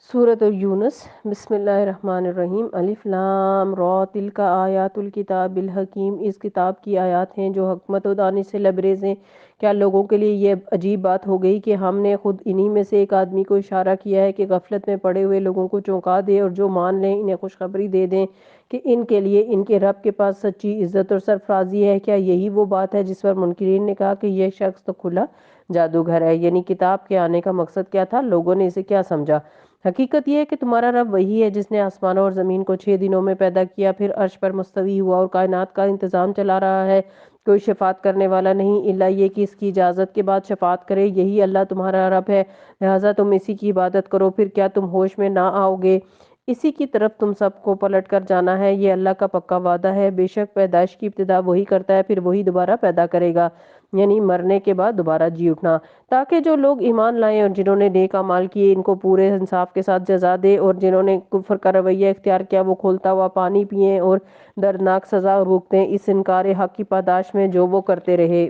سورۃ یونس بسم اللہ الرحمن الرحیم الف لام را تلک آیات الکتاب الحکیم، اس کتاب کی آیات ہیں جو حکمت و دانش سے لبریز ہیں۔ کیا لوگوں کے لیے یہ عجیب بات ہو گئی کہ ہم نے خود انہی میں سے ایک آدمی کو اشارہ کیا ہے کہ غفلت میں پڑے ہوئے لوگوں کو چونکا دے اور جو مان لیں انہیں خوشخبری دے دیں کہ ان کے لیے ان کے رب کے پاس سچی عزت اور سرفرازی ہے۔ کیا یہی وہ بات ہے جس پر منکرین نے کہا کہ یہ شخص تو کھلا جادوگر ہے؟ یعنی کتاب کے آنے کا مقصد کیا تھا؟ لوگوں نے اسے کیا سمجھا؟ حقیقت یہ ہے کہ تمہارا رب وہی ہے جس نے آسمانوں اور زمین کو 6 دنوں میں پیدا کیا، پھر عرش پر مستوی ہوا اور کائنات کا انتظام چلا رہا ہے۔ کوئی شفاعت کرنے والا نہیں الا یہ کہ اس کی اجازت کے بعد شفاعت کرے۔ یہی اللہ تمہارا رب ہے، لہٰذا تم اسی کی عبادت کرو۔ پھر کیا تم ہوش میں نہ آؤ گے؟ اسی کی طرف تم سب کو پلٹ کر جانا ہے، یہ اللہ کا پکا وعدہ ہے۔ بے شک پیدائش کی ابتدا وہی کرتا ہے، پھر وہی دوبارہ پیدا کرے گا، یعنی مرنے کے بعد دوبارہ جی اٹھنا، تاکہ جو لوگ ایمان لائیں اور جنہوں نے نیک اعمال کیے ان کو پورے انصاف کے ساتھ جزا دے، اور جنہوں نے کفر کا رویہ اختیار کیا وہ کھولتا ہوا پانی پئیں اور دردناک سزا بھگتیں اس انکار حق کی پاداش میں جو وہ کرتے رہے۔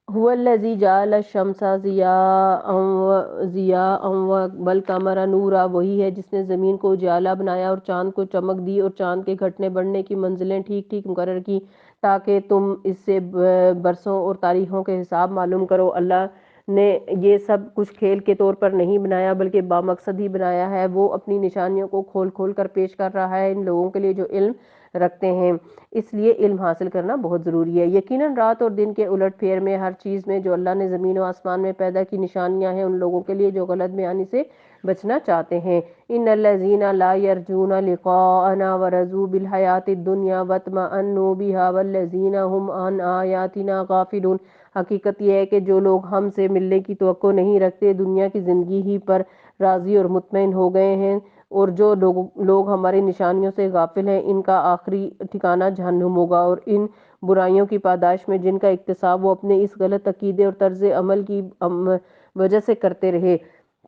هو الذی جعل الشمس ضیاء والقمر نورا، وہی ہے جس نے زمین کو اجالا بنایا اور چاند کو چمک دی اور چاند کے گھٹنے بڑھنے کی منزلیں ٹھیک ٹھیک مقرر کی تاکہ تم اس سے برسوں اور تاریخوں کے حساب معلوم کرو۔ اللہ نے یہ سب کچھ کھیل کے طور پر نہیں بنایا بلکہ بامقصد ہی بنایا ہے۔ وہ اپنی نشانیوں کو کھول کھول کر پیش کر رہا ہے ان لوگوں کے لیے جو علم رکھتے ہیں، اس لیے علم حاصل کرنا بہت ضروری ہے۔ یقیناً رات اور دن کے الٹ پھیر میں ہر چیز میں جو اللہ نے زمین و آسمان میں پیدا کی نشانیاں ہیں ان لوگوں کے لیے جو غلط بیانی سے بچنا چاہتے ہیں۔ ان الذین لا یرجون لقاءنا ورضوا بالحیاۃ الدنیا واطمأنوا بها والذین هم عن آیاتنا غافلون، حقیقت یہ ہے کہ جو لوگ ہم سے ملنے کی توقع نہیں رکھتے دنیا کی زندگی ہی پر راضی اور مطمئن ہو گئے ہیں، اور جو لوگ ہماری نشانیوں سے غافل ہیں ان کا آخری ٹھکانہ جہنم ہوگا، اور ان برائیوں کی پاداش میں جن کا اکتساب وہ اپنے اس غلط عقیدے اور طرز عمل کی وجہ سے کرتے رہے۔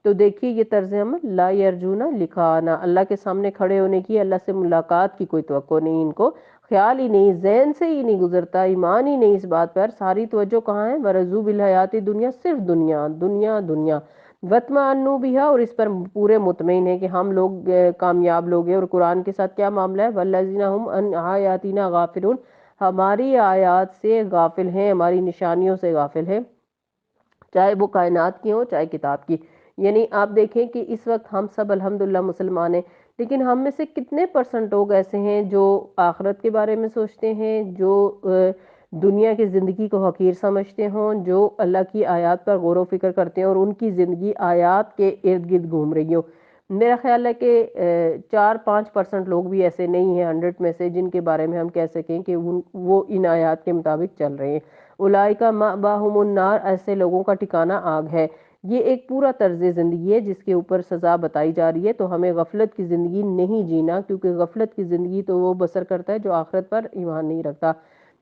تو دیکھیے یہ طرز عمل لا یرجونا لقاءنا، اللہ کے سامنے کھڑے ہونے کی، اللہ سے ملاقات کی کوئی توقع نہیں، ان کو خیال ہی نہیں، ذہن سے ہی نہیں گزرتا، ایمان ہی نہیں اس بات پر۔ ساری توجہ کہاں ہے؟ ورضوا بالحیات دنیا، صرف دنیا دنیا دنیا، واطمأنوا بها، اور اس پر پورے مطمئن ہیں کہ ہم لوگ کامیاب لوگ ہیں۔ اور قرآن کے ساتھ کیا معاملہ ہے؟ والذین هم عن آیاتنا غافلون، ہماری آیات سے غافل ہیں، ہماری نشانیوں سے غافل ہیں، چاہے وہ کائنات کی ہوں چاہے کتاب کی۔ یعنی آپ دیکھیں کہ اس وقت ہم سب الحمدللہ مسلمان ہیں، لیکن ہم میں سے کتنے پرسنٹ لوگ ایسے ہیں جو آخرت کے بارے میں سوچتے ہیں، جو دنیا کی زندگی کو حقیر سمجھتے ہوں، جو اللہ کی آیات پر غور و فکر کرتے ہیں اور ان کی زندگی آیات کے ارد گرد گھوم رہی ہو۔ میرا خیال ہے کہ 4-5% لوگ بھی ایسے نہیں ہیں 100 میں سے جن کے بارے میں ہم کہہ سکیں کہ وہ ان آیات کے مطابق چل رہے ہیں۔ اولئک مأواہم النار، ایسے لوگوں کا ٹھکانہ آگ ہے۔ یہ ایک پورا طرز زندگی ہے جس کے اوپر سزا بتائی جا رہی ہے، تو ہمیں غفلت کی زندگی نہیں جینا، کیونکہ غفلت کی زندگی تو وہ بسر کرتا ہے جو آخرت پر ایمان نہیں رکھتا۔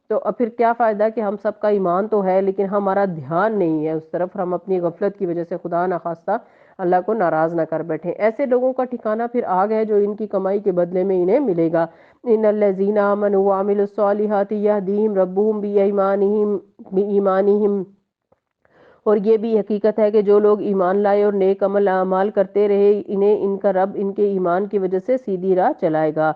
تو اب پھر کیا فائدہ کہ ہم سب کا ایمان تو ہے لیکن ہمارا دھیان نہیں ہے اس طرف، ہم اپنی غفلت کی وجہ سے خدا نخواستہ اللہ کو ناراض نہ کر بیٹھیں۔ ایسے لوگوں کا ٹھکانہ پھر آگ ہے جو ان کی کمائی کے بدلے میں انہیں ملے گا۔ ان الذین آمنوا وعملوا الصالحات یہدیہم ربہم بایمانہم، اور یہ بھی حقیقت ہے کہ جو لوگ ایمان لائے اور نیک اعمال کرتے رہے انہیں ان کا رب ان کے ایمان کی وجہ سے سیدھی راہ چلائے گا۔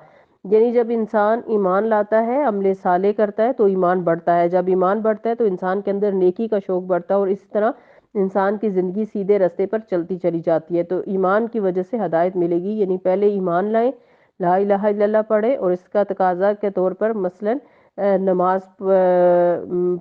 یعنی جب انسان ایمان لاتا ہے، عمل صالح کرتا ہے تو ایمان بڑھتا ہے، جب ایمان بڑھتا ہے تو انسان کے اندر نیکی کا شوق بڑھتا ہے، اور اس طرح انسان کی زندگی سیدھے راستے پر چلتی چلی جاتی ہے۔ تو ایمان کی وجہ سے ہدایت ملے گی، یعنی پہلے ایمان لائیں، لا الہ الا اللہ پڑھے، اور اس کا تقاضا کے طور پر مثلا نماز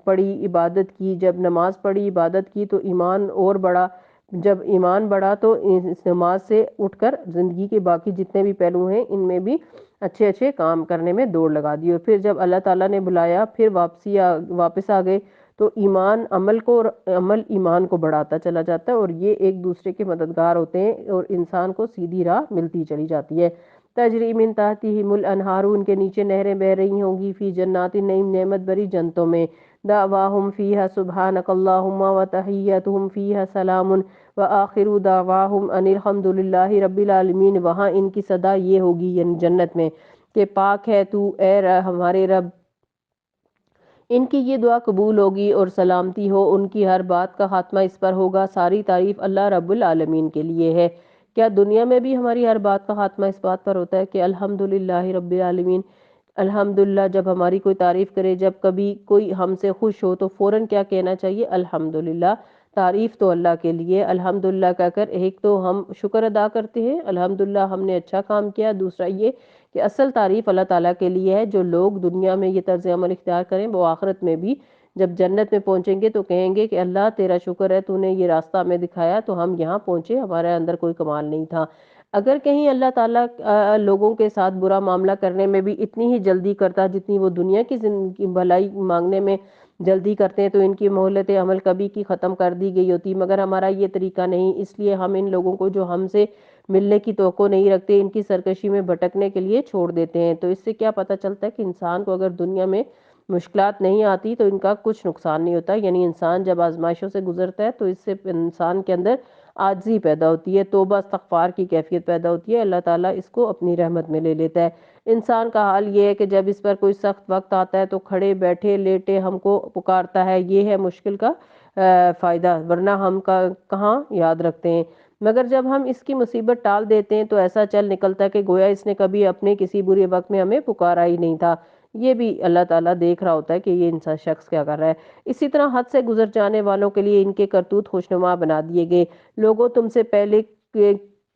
پڑھی، عبادت کی، جب نماز پڑھی عبادت کی تو ایمان اور بڑھا، جب ایمان بڑھا تو اس نماز سے اٹھ کر زندگی کے باقی جتنے بھی پہلو ہیں ان میں بھی اچھے اچھے کام کرنے میں دوڑ لگا دی، اور پھر جب اللہ تعالیٰ نے بلایا پھر واپس آ گئے، تو ایمان عمل ایمان کو بڑھاتا چلا جاتا ہے، اور یہ ایک دوسرے کے مددگار ہوتے ہیں اور انسان کو سیدھی راہ ملتی چلی جاتی ہے۔ تجری من تحتہم الانہار، ان کے نیچے نہریں بہ رہی ہوں گی، فی جنات النعیم، نعمت بری جنتوں میں، دعواہم فیہا سبحانک اللہم وتحیتہم فیہا سلام وآخر دعواہم ان الحمد للہ رب العالمین، وہاں ان کی صدا یہ ہوگی یعنی جنت میں کہ پاک ہے تو اے ہمارے رب، ان کی یہ دعا قبول ہوگی اور سلامتی ہو، ان کی ہر بات کا خاتمہ اس پر ہوگا۔ ساری تعریف اللہ رب العالمین کے لیے ہے۔ کیا دنیا میں بھی ہماری ہر بات کا خاتمہ اس بات پر ہوتا ہے کہ الحمدللہ رب العالمین؟ الحمدللہ جب ہماری کوئی تعریف کرے، جب کبھی کوئی ہم سے خوش ہو تو فوراً کیا کہنا چاہیے؟ الحمدللہ، تعریف تو اللہ کے لیے۔ الحمدللہ کہہ کر ایک تو ہم شکر ادا کرتے ہیں، الحمدللہ ہم نے اچھا کام کیا۔ دوسرا یہ کہ اصل تعریف اللہ تعالیٰ کے لیے ہے۔ جو لوگ دنیا میں یہ طرز عمل اختیار کریں وہ آخرت میں بھی جب جنت میں پہنچیں گے تو کہیں گے کہ اللہ تیرا شکر ہے، تو نے یہ راستہ ہمیں دکھایا تو ہم یہاں پہنچے، ہمارے اندر کوئی کمال نہیں تھا۔ اگر کہیں اللہ تعالیٰ لوگوں کے ساتھ برا معاملہ کرنے میں بھی اتنی ہی جلدی کرتا جتنی وہ دنیا کی زندگی بھلائی مانگنے میں جلدی کرتے ہیں تو ان کی مہلت عمل کبھی کی ختم کر دی گئی ہوتی، مگر ہمارا یہ طریقہ نہیں۔ اس لیے ہم ان لوگوں کو جو ہم سے ملنے کی توقع نہیں رکھتے، ان کی سرکشی میں بھٹکنے کے لیے چھوڑ دیتے ہیں۔ تو اس سے کیا پتہ چلتا ہے کہ انسان کو اگر دنیا میں مشکلات نہیں آتی تو ان کا کچھ نقصان نہیں ہوتا، یعنی انسان جب آزمائشوں سے گزرتا ہے تو اس سے انسان کے اندر عاجزی پیدا ہوتی ہے، توبہ استغفار کی کیفیت پیدا ہوتی ہے، اللہ تعالیٰ اس کو اپنی رحمت میں لے لیتا ہے۔ انسان کا حال یہ ہے کہ جب اس پر کوئی سخت وقت آتا ہے تو کھڑے بیٹھے لیٹے ہم کو پکارتا ہے، یہ ہے مشکل کا فائدہ، ورنہ ہم کہاں یاد رکھتے ہیں۔ مگر جب ہم اس کی مصیبت ٹال دیتے ہیں تو ایسا چل نکلتا ہے کہ گویا اس نے کبھی اپنے کسی برے وقت میں ہمیں پکارا ہی نہیں تھا۔ یہ بھی اللہ تعالیٰ دیکھ رہا ہوتا ہے کہ یہ انسان شخص کیا کر رہا ہے۔ اسی طرح حد سے گزر جانے والوں کے لیے ان کے کرتوت خوشنما بنا دیے گئے۔ لوگوں تم سے پہلے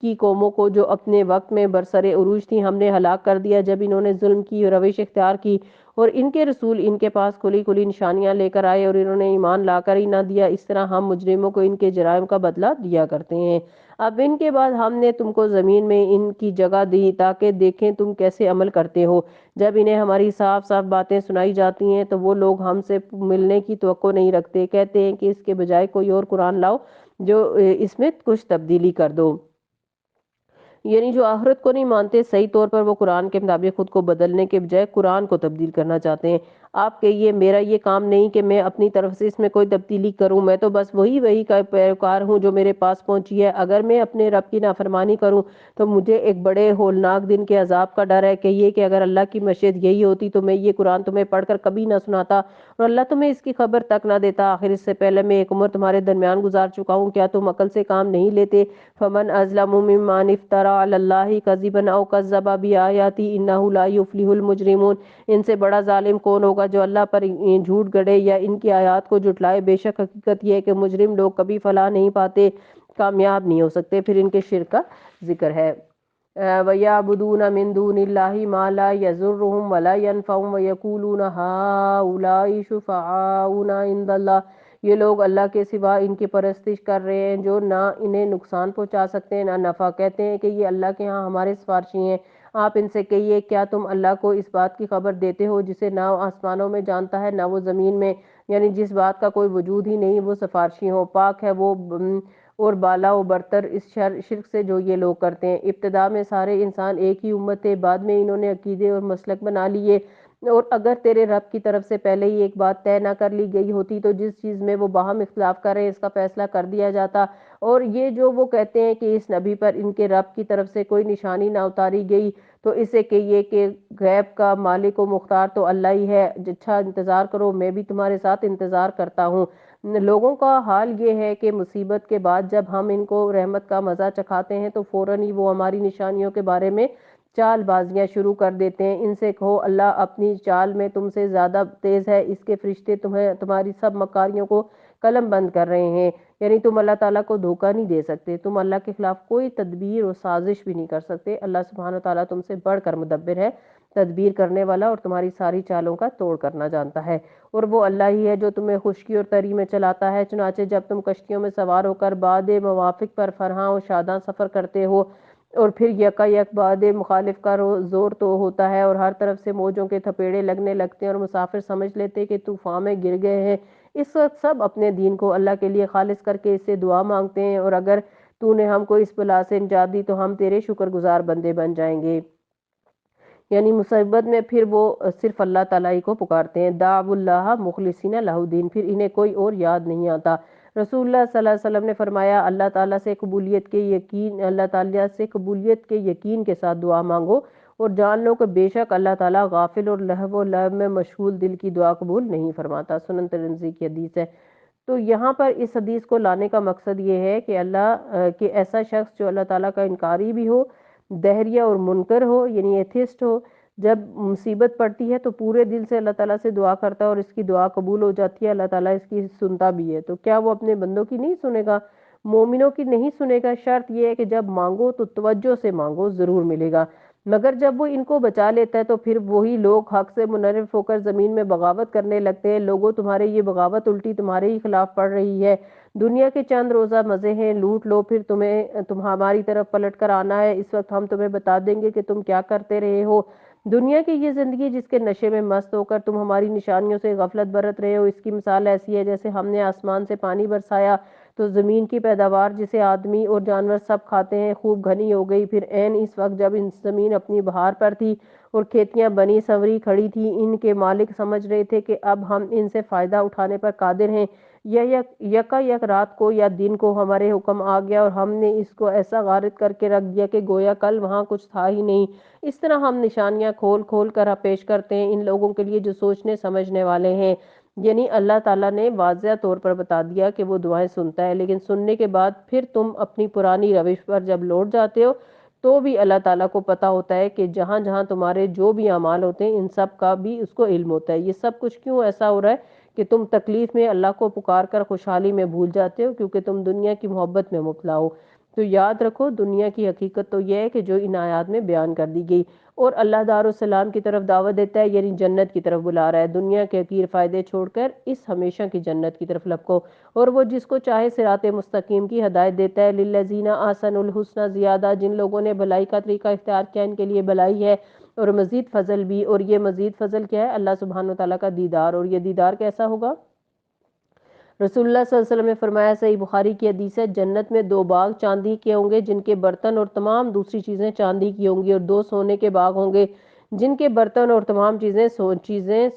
کی قوموں کو جو اپنے وقت میں برسر عروج تھی ہم نے ہلاک کر دیا، جب انہوں نے ظلم کی روش اختیار کی اور ان کے رسول ان کے پاس کھلی کھلی نشانیاں لے کر آئے اور انہوں نے ایمان لا کر ہی نہ دیا۔ اس طرح ہم مجرموں کو ان کے جرائم کا بدلہ دیا کرتے ہیں۔ اب ان کے بعد ہم نے تم کو زمین میں ان کی جگہ دی تاکہ دیکھیں تم کیسے عمل کرتے ہو۔ جب انہیں ہماری صاف صاف باتیں سنائی جاتی ہیں تو وہ لوگ ہم سے ملنے کی توقع نہیں رکھتے، کہتے ہیں کہ اس کے بجائے کوئی اور قرآن لاؤ جو اس میں کچھ تبدیلی کر دو۔ یعنی جو آخرت کو نہیں مانتے، صحیح طور پر وہ قرآن کے مطابق خود کو بدلنے کے بجائے قرآن کو تبدیل کرنا چاہتے ہیں۔ آپ کہیے میرا یہ کام نہیں کہ میں اپنی طرف سے اس میں کوئی تبدیلی کروں، میں تو بس وہی کا پیروکار ہوں جو میرے پاس پہنچی ہے۔ اگر میں اپنے رب کی نافرمانی کروں تو مجھے ایک بڑے ہولناک دن کے عذاب کا ڈر ہے۔ کہیے کہ اگر اللہ کی مشیت یہی ہوتی تو میں یہ قرآن تمہیں پڑھ کر کبھی نہ سناتا اور اللہ تمہیں اس کی خبر تک نہ دیتا۔ آخر اس سے پہلے میں ایک عمر تمہارے درمیان گزار چکا ہوں، کیا تم عقل سے کام نہیں لیتے؟ فمن اظلم ممن افترى على الله كذبا او كذب بآياته انه لا يفلح المجرمون۔ ان سے بڑا ظالم کون ہوگا جو اللہ پر جھوٹ گڑے یا ان کی آیات کو جھٹلائے؟ بے شک حقیقت یہ ہے کہ مجرم لوگ کبھی فلاح نہیں پاتے، کامیاب نہیں ہو سکتے۔ پھر ان کے شرک کا ذکر ہے۔ وَيَعْبُدُونَ مِن دُونِ اللَّهِ مَا لَا يَضُرُّهُمْ وَلَا يَنفَعُهُمْ وَيَقُولُونَ هَٰؤُلَاءِ شُفَعَاؤُنَا عِندَ اللَّهِ۔ یہ لوگ اللہ کے سوا ان کی پرستش کر رہے ہیں جو نہ انہیں نقصان پہنچا سکتے ہیں نہ نفع، کہتے ہیں کہ یہ اللہ کے ہاں ہمارے سفارشی ہیں۔ آپ ان سے کہیے کیا تم اللہ کو اس بات کی خبر دیتے ہو جسے نہ آسمانوں میں جانتا ہے نہ وہ زمین میں، یعنی جس بات کا کوئی وجود ہی نہیں، وہ سفارشی ہو؟ پاک ہے وہ اور بالا و برتر اس شرک سے جو یہ لوگ کرتے ہیں۔ ابتدا میں سارے انسان ایک ہی امت تھے، بعد میں انہوں نے عقیدے اور مسلک بنا لیے، اور اگر تیرے رب کی طرف سے پہلے ہی ایک بات طے نہ کر لی گئی ہوتی تو جس چیز میں وہ باہم اختلاف کر رہے ہیں اس کا فیصلہ کر دیا جاتا۔ اور یہ جو وہ کہتے ہیں کہ اس نبی پر ان کے رب کی طرف سے کوئی نشانی نہ اتاری گئی، تو اسے کہیے کہ غیب کا مالک و مختار تو اللہ ہی ہے، اچھا انتظار کرو، میں بھی تمہارے ساتھ انتظار کرتا ہوں۔ لوگوں کا حال یہ ہے کہ مصیبت کے بعد جب ہم ان کو رحمت کا مزہ چکھاتے ہیں تو فوراً ہی وہ ہماری نشانیوں کے بارے میں چال بازیاں شروع کر دیتے ہیں۔ ان سے کہو اللہ اپنی چال میں تم سے زیادہ تیز ہے، اس کے فرشتے تمہاری سب مکاریوں کو قلم بند کر رہے ہیں۔ یعنی تم اللہ تعالیٰ کو دھوکہ نہیں دے سکتے، تم اللہ کے خلاف کوئی تدبیر اور سازش بھی نہیں کر سکتے۔ اللہ سبحانہ وتعالیٰ تم سے بڑھ کر مدبر ہے، تدبیر کرنے والا، اور تمہاری ساری چالوں کا توڑ کرنا جانتا ہے۔ اور وہ اللہ ہی ہے جو تمہیں خشکی اور تری میں چلاتا ہے، چنانچہ جب تم کشتیوں میں سوار ہو کر بعد موافق پر فرحاں و شاداں سفر کرتے ہو اور پھر یکا یک بعد مخالف کا زور تو ہوتا ہے اور ہر طرف سے موجوں کے تھپیڑے لگنے لگتے ہیں اور مسافر سمجھ لیتے کہ طوفان میں گر گئے ہیں، اس وقت سب اپنے دین کو اللہ کے لیے خالص کر کے اس سے دعا مانگتے ہیں، اور اگر تو نے ہم کو اس بلا سے نجات دی تو ہم تیرے شکر گزار بندے بن جائیں گے۔ یعنی مصیبت میں پھر وہ صرف اللہ تعالیٰ ہی کو پکارتے ہیں۔ دعوا اللہ مخلصین لہ الدین، پھر انہیں کوئی اور یاد نہیں آتا۔ رسول اللہ صلی اللہ علیہ وسلم نے فرمایا اللہ تعالیٰ سے قبولیت کے یقین کے ساتھ دعا مانگو، اور جان لو کہ بے شک اللہ تعالیٰ غافل اور لہو و لعب میں مشغول دل کی دعا قبول نہیں فرماتا۔ سنن ترمذی کی حدیث ہے۔ تو یہاں پر اس حدیث کو لانے کا مقصد یہ ہے کہ کہ ایسا شخص جو اللہ تعالیٰ کا انکاری بھی ہو، دہریہ اور منکر ہو، یعنی ایتھسٹ ہو، جب مصیبت پڑتی ہے تو پورے دل سے اللہ تعالیٰ سے دعا کرتا ہے اور اس کی دعا قبول ہو جاتی ہے، اللہ تعالیٰ اس کی سنتا بھی ہے، تو کیا وہ اپنے بندوں کی نہیں سنے گا؟ مومنوں کی نہیں سنے گا؟ شرط یہ ہے کہ جب مانگو تو توجہ سے مانگو، ضرور ملے گا۔ مگر جب وہ ان کو بچا لیتا ہے تو پھر وہی لوگ حق سے منحرف ہو کر زمین میں بغاوت کرنے لگتے ہیں۔ لوگوں، تمہارے یہ بغاوت الٹی تمہارے ہی خلاف پڑ رہی ہے۔ دنیا کے چند روزہ مزے ہیں، لوٹ لو، پھر تم ہماری طرف پلٹ کر آنا ہے، اس وقت ہم تمہیں بتا دیں گے کہ تم کیا کرتے رہے ہو۔ دنیا کی یہ زندگی جس کے نشے میں مست ہو کر تم ہماری نشانیوں سے غفلت برت رہے ہو، اس کی مثال ایسی ہے جیسے ہم نے آسمان سے پانی برسایا تو زمین کی پیداوار جسے آدمی اور جانور سب کھاتے ہیں خوب گھنی ہو گئی۔ پھر عین اس وقت جب زمین اپنی بہار پر تھی اور کھیتیاں بنی سنوری کھڑی تھی، ان کے مالک سمجھ رہے تھے کہ اب ہم ان سے فائدہ اٹھانے پر قادر ہیں۔ یکا یک رات کو یا دن کو ہمارے حکم آ گیا اور ہم نے اس کو ایسا غارت کر کے رکھ دیا کہ گویا کل وہاں کچھ تھا ہی نہیں۔ اس طرح ہم نشانیاں کھول کھول کر پیش کرتے ہیں ان لوگوں کے لیے جو سوچنے سمجھنے والے ہیں۔ یعنی اللہ تعالیٰ نے واضح طور پر بتا دیا کہ وہ دعائیں سنتا ہے، لیکن سننے کے بعد پھر تم اپنی پرانی روش پر جب لوٹ جاتے ہو تو بھی اللہ تعالیٰ کو پتا ہوتا ہے کہ جہاں جہاں تمہارے جو بھی اعمال ہوتے ہیں ان سب کا بھی اس کو علم ہوتا ہے۔ یہ سب کچھ کیوں ایسا ہو رہا ہے کہ تم تکلیف میں اللہ کو پکار کر خوشحالی میں بھول جاتے ہو، کیونکہ تم دنیا کی محبت میں مبتلا ہو۔ تو یاد رکھو، دنیا کی حقیقت تو یہ ہے کہ جو ان آیات میں بیان کر دی گئی، اور اللہ دار السلام کی طرف دعوت دیتا ہے، یعنی جنت کی طرف بلا رہا ہے۔ دنیا کے حقیر فائدے چھوڑ کر اس ہمیشہ کی جنت کی طرف لپکو، اور وہ جس کو چاہے صراط مستقیم کی ہدایت دیتا ہے۔ للذین احسنوا الحسنی زیادہ، جن لوگوں نے بھلائی کا طریقہ اختیار کیا ان کے لیے بھلائی ہے اور مزید فضل بھی۔ اور یہ مزید فضل کیا ہے؟ اللہ سبحانہ وتعالیٰ کا دیدار۔ اور یہ دیدار کیسا ہوگا؟ رسول اللہ صلی اللہ علیہ وسلم نے فرمایا، صحیح بخاری کی حدیث ہے، جنت میں 2 باغ چاندی کے ہوں گے جن کے برتن اور تمام دوسری چیزیں چاندی کی ہوں گی، اور 2 سونے کے باغ ہوں گے جن کے برتن اور تمام چیزیں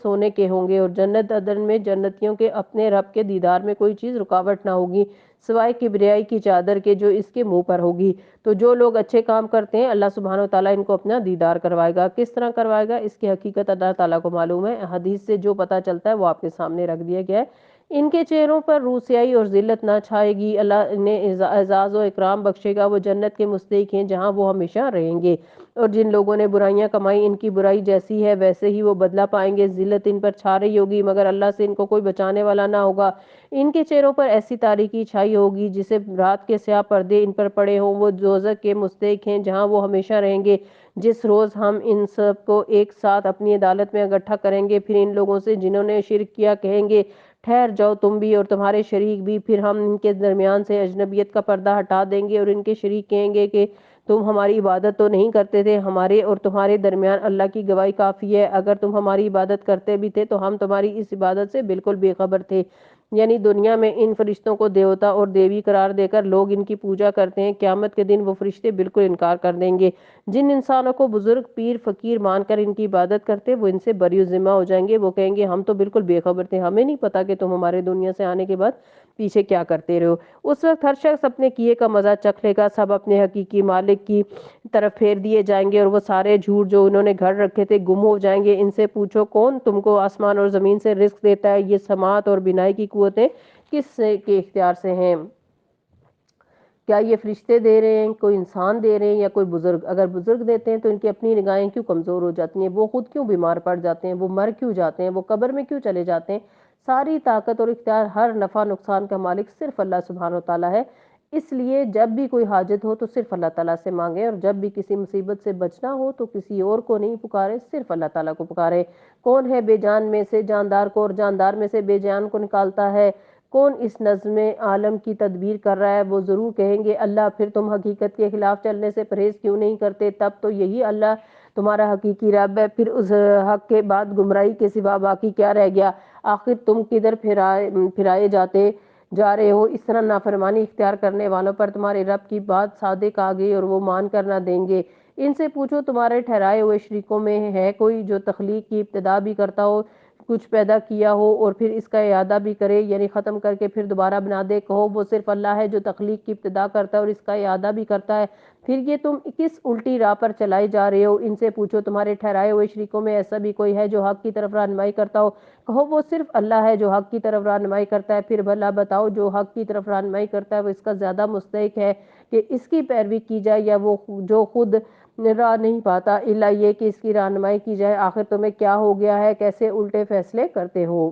سونے کے ہوں گے، اور جنت عدن میں جنتیوں کے اپنے رب کے دیدار میں کوئی چیز رکاوٹ نہ ہوگی سوائے کبریائی کی چادر کے جو اس کے منہ پر ہوگی۔ تو جو لوگ اچھے کام کرتے ہیں اللہ سبحانہ وتعالیٰ ان کو اپنا دیدار کروائے گا۔ کس طرح کروائے گا اس کی حقیقت اللہ تعالیٰ کو معلوم ہے، حدیث سے جو پتہ چلتا ہے وہ آپ کے سامنے رکھ دیا گیا ہے۔ ان کے چہروں پر روسیائی اور ذلت نہ چھائے گی، اللہ انہیں اعزاز و اکرام بخشے گا، وہ جنت کے مستحق ہیں جہاں وہ ہمیشہ رہیں گے۔ اور جن لوگوں نے برائیاں کمائی ان کی برائی جیسی ہے ویسے ہی وہ بدلہ پائیں گے، ذلت ان پر چھا رہی ہوگی مگر اللہ سے ان کو کوئی بچانے والا نہ ہوگا۔ ان کے چہروں پر ایسی تاریکی چھائی ہوگی جسے رات کے سیاہ پردے ان پر پڑے ہوں، وہ دوزخ کے مستحق ہیں جہاں وہ ہمیشہ رہیں گے۔ جس روز ہم ان سب کو ایک ساتھ اپنی عدالت میں اکٹھا کریں گے، پھر ان لوگوں سے جنہوں نے شرک کیا کہیں گے ٹھہر جاؤ تم بھی اور تمہارے شریک بھی، پھر ہم ان کے درمیان سے اجنبیت کا پردہ ہٹا دیں گے اور ان کے شریک کہیں گے کہ تم ہماری عبادت تو نہیں کرتے تھے، ہمارے اور تمہارے درمیان اللہ کی گواہی کافی ہے، اگر تم ہماری عبادت کرتے بھی تھے تو ہم تمہاری اس عبادت سے بالکل بے خبر تھے۔ یعنی دنیا میں ان فرشتوں کو دیوتا اور دیوی قرار دے کر لوگ ان کی پوجا کرتے ہیں، قیامت کے دن وہ فرشتے بالکل انکار کر دیں گے۔ جن انسانوں کو بزرگ پیر فقیر مان کر ان کی عبادت کرتے وہ ان سے بری ذمہ ہو جائیں گے، وہ کہیں گے ہم تو بالکل بے خبر تھے، ہمیں نہیں پتا کہ تم ہمارے دنیا سے آنے کے بعد پیچھے کیا کرتے رہو۔ اس وقت ہر شخص اپنے کیے کا مزہ چکھ لے گا، سب اپنے حقیقی مالک کی طرف پھیر دیے جائیں گے، اور وہ سارے جھوٹ جو انہوں نے گھڑ رکھے تھے گم ہو جائیں گے۔ ان سے پوچھو کون تم کو آسمان اور زمین سے رزق دیتا ہے؟ یہ سماعت اور بینائی کی قوتیں کس کے اختیار سے ہیں؟ کیا یہ فرشتے دے رہے ہیں، کوئی انسان دے رہے ہیں یا کوئی بزرگ؟ اگر بزرگ دیتے ہیں تو ان کی اپنی نگاہیں کیوں کمزور ہو جاتی ہیں؟ وہ خود کیوں بیمار پڑ جاتے ہیں؟ وہ مر کیوں جاتے ہیں؟ وہ قبر میں کیوں چلے جاتے ہیں؟ ساری طاقت اور اختیار، ہر نفع نقصان کا مالک صرف اللہ سبحانہ وتعالیٰ ہے۔ اس لیے جب بھی کوئی حاجت ہو تو صرف اللہ تعالیٰ سے مانگیں، اور جب بھی کسی مصیبت سے بچنا ہو تو کسی اور کو نہیں پکارے، صرف اللہ تعالیٰ کو پکارے۔ کون ہے بے جان میں سے جاندار کو اور جاندار میں سے بے جان کو نکالتا ہے؟ کون اس نظم عالم کی تدبیر کر رہا ہے؟ وہ ضرور کہیں گے اللہ۔ پھر تم حقیقت کے خلاف چلنے سے پرہیز کیوں نہیں کرتے؟ تب تو یہی اللہ تمہارا حقیقی رب ہے، پھر اس حق کے بعد گمراہی کے سوا باقی کیا رہ گیا؟ آخر تم کدھر پھرائے جا رہے ہو؟ اس طرح نافرمانی اختیار کرنے والوں پر تمہارے رب کی بات صادق آ گئی اور وہ مان کر نہ دیں گے۔ ان سے پوچھو تمہارے ٹھہرائے ہوئے شریکوں میں ہے کوئی جو تخلیق کی ابتدا بھی کرتا ہو، کچھ پیدا کیا ہو اور پھر اس کا اعادہ بھی کرے، یعنی ختم کر کے پھر دوبارہ بنا دے، کہو وہ صرف اللہ ہے جو تخلیق کی ابتدا کرتا ہے اور اس کا اعادہ بھی کرتا ہے، پھر یہ تم کس الٹی راہ پر چلائے جا رہے ہو؟ ان سے پوچھو تمہارے ٹھہرائے ہوئے شریکوں میں ایسا بھی کوئی ہے جو حق کی طرف رہنمائی کرتا ہو؟ کہو وہ صرف اللہ ہے جو حق کی طرف رہنمائی کرتا ہے، پھر بھلا بتاؤ جو حق کی طرف رہنمائی کرتا ہے وہ اس کا زیادہ مستحق ہے کہ اس کی پیروی کی جائے یا وہ جو خود راہ نہیں پاتا الا یہ کہ اس کی رہنمائی کی جائے؟ آخر تمہیں کیا ہو گیا ہے؟ کیسے الٹے فیصلے کرتے ہو؟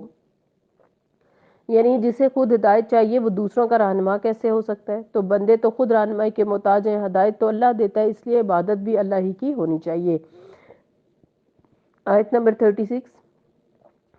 یعنی جسے خود ہدایت چاہیے وہ دوسروں کا رہنما کیسے ہو سکتا ہے؟ تو بندے تو خود رہنمائی کے محتاج ہیں، ہدایت تو اللہ دیتا ہے، اس لیے عبادت بھی اللہ ہی کی ہونی چاہیے۔ آیت نمبر 36۔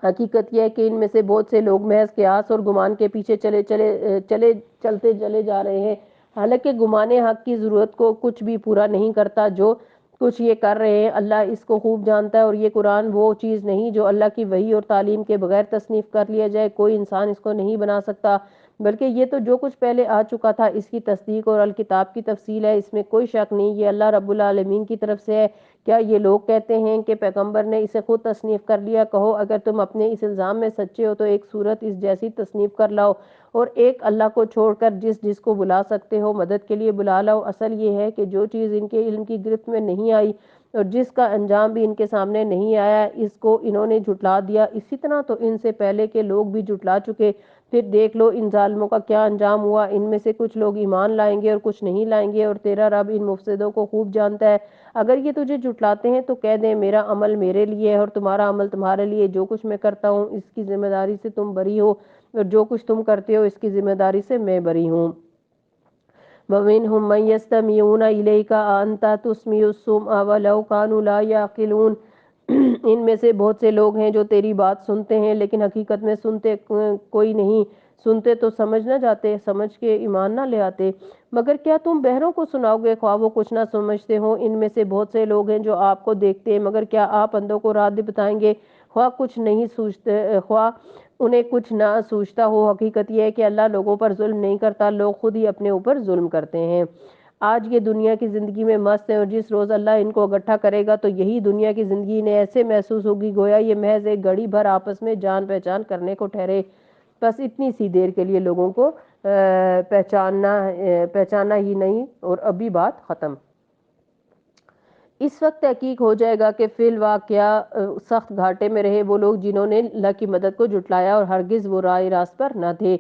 حقیقت یہ ہے کہ ان میں سے بہت سے لوگ محض قیاس اور گمان کے پیچھے چلتے چلے جا رہے ہیں، حالانکہ گمان حق کی ضرورت کو کچھ بھی پورا نہیں کرتا جو کچھ یہ کر رہے ہیں۔ اللہ اس کو خوب جانتا ہے، اور یہ قرآن وہ چیز نہیں جو اللہ کی وحی اور تعلیم کے بغیر تصنیف کر لیا جائے، کوئی انسان اس کو نہیں بنا سکتا، بلکہ یہ تو جو کچھ پہلے آ چکا تھا اس کی تصدیق اور الکتاب کی تفصیل ہے، اس میں کوئی شک نہیں، یہ اللہ رب العالمین کی طرف سے ہے۔ کیا یہ لوگ کہتے ہیں کہ پیغمبر نے اسے خود تصنیف کر لیا؟ کہو اگر تم اپنے اس الزام میں سچے ہو تو ایک صورت اس جیسی تصنیف کر لاؤ اور ایک اللہ کو چھوڑ کر جس کو بلا سکتے ہو مدد کے لیے بلا لاؤ۔ اصل یہ ہے کہ جو چیز ان کے علم کی گرفت میں نہیں آئی اور جس کا انجام بھی ان کے سامنے نہیں آیا اس کو انہوں نے جھٹلا دیا، اسی طرح تو ان سے پہلے کے لوگ بھی جھٹلا چکے۔ پھر دیکھ لو ان ظالموں کا کیا انجام ہوا، ان میں سے کچھ لوگ ایمان لائیں گے اور کچھ نہیں لائیں گے، اور تیرا رب ان مفسدوں کو خوب جانتا ہے۔ اگر یہ تجھے جھٹلاتے ہیں تو کہہ دیں میرا عمل میرے لیے ہے اور تمہارا عمل تمہارے لیے، جو کچھ میں کرتا ہوں اس کی ذمہ داری سے تم بری ہو اور جو کچھ تم کرتے ہو اس کی ذمہ داری سے میں بری ہوں۔ وَمِنْهُمْ مَنْ يَسْتَمِعُونَ إِلَيْكَ أَأَنْتَ تُسْمِعُ الصُّمَّ وَلَوْ كَانُوا لَا يَعْقِلُونَ۔ ان میں سے بہت سے لوگ ہیں جو تیری بات سنتے ہیں لیکن حقیقت میں سنتے کوئی نہیں، سنتے تو سمجھ نہ جاتے، سمجھ کے ایمان نہ لے آتے۔ مگر کیا تم بہروں کو سناؤ گے خواہ وہ کچھ نہ سمجھتے ہوں؟ ان میں سے بہت سے لوگ ہیں جو آپ کو دیکھتے ہیں، مگر کیا آپ اندھوں کو راہ بتائیں گے خواہ کچھ نہیں سوچتے، خواہ انہیں کچھ نہ سوچتا ہو؟ حقیقت یہ ہے کہ اللہ لوگوں پر ظلم نہیں کرتا، لوگ خود ہی اپنے اوپر ظلم کرتے ہیں۔ آج یہ دنیا کی زندگی میں مست ہیں اور جس روز اللہ ان کو اکٹھا کرے گا تو یہی دنیا کی زندگی انہیں ایسے محسوس ہوگی گویا یہ محض ایک گھڑی بھر آپس میں جان پہچان کرنے کو ٹھہرے، بس اتنی سی دیر کے لیے لوگوں کو پہچانا ہی نہیں اور ابھی بات ختم۔ اس وقت تحقیق ہو جائے گا کہ فی الواقعہ سخت گھاٹے میں رہے وہ لوگ جنہوں نے اللہ کی مدد کو جھٹلایا اور ہرگز وہ راہ راست پر نہ تھے۔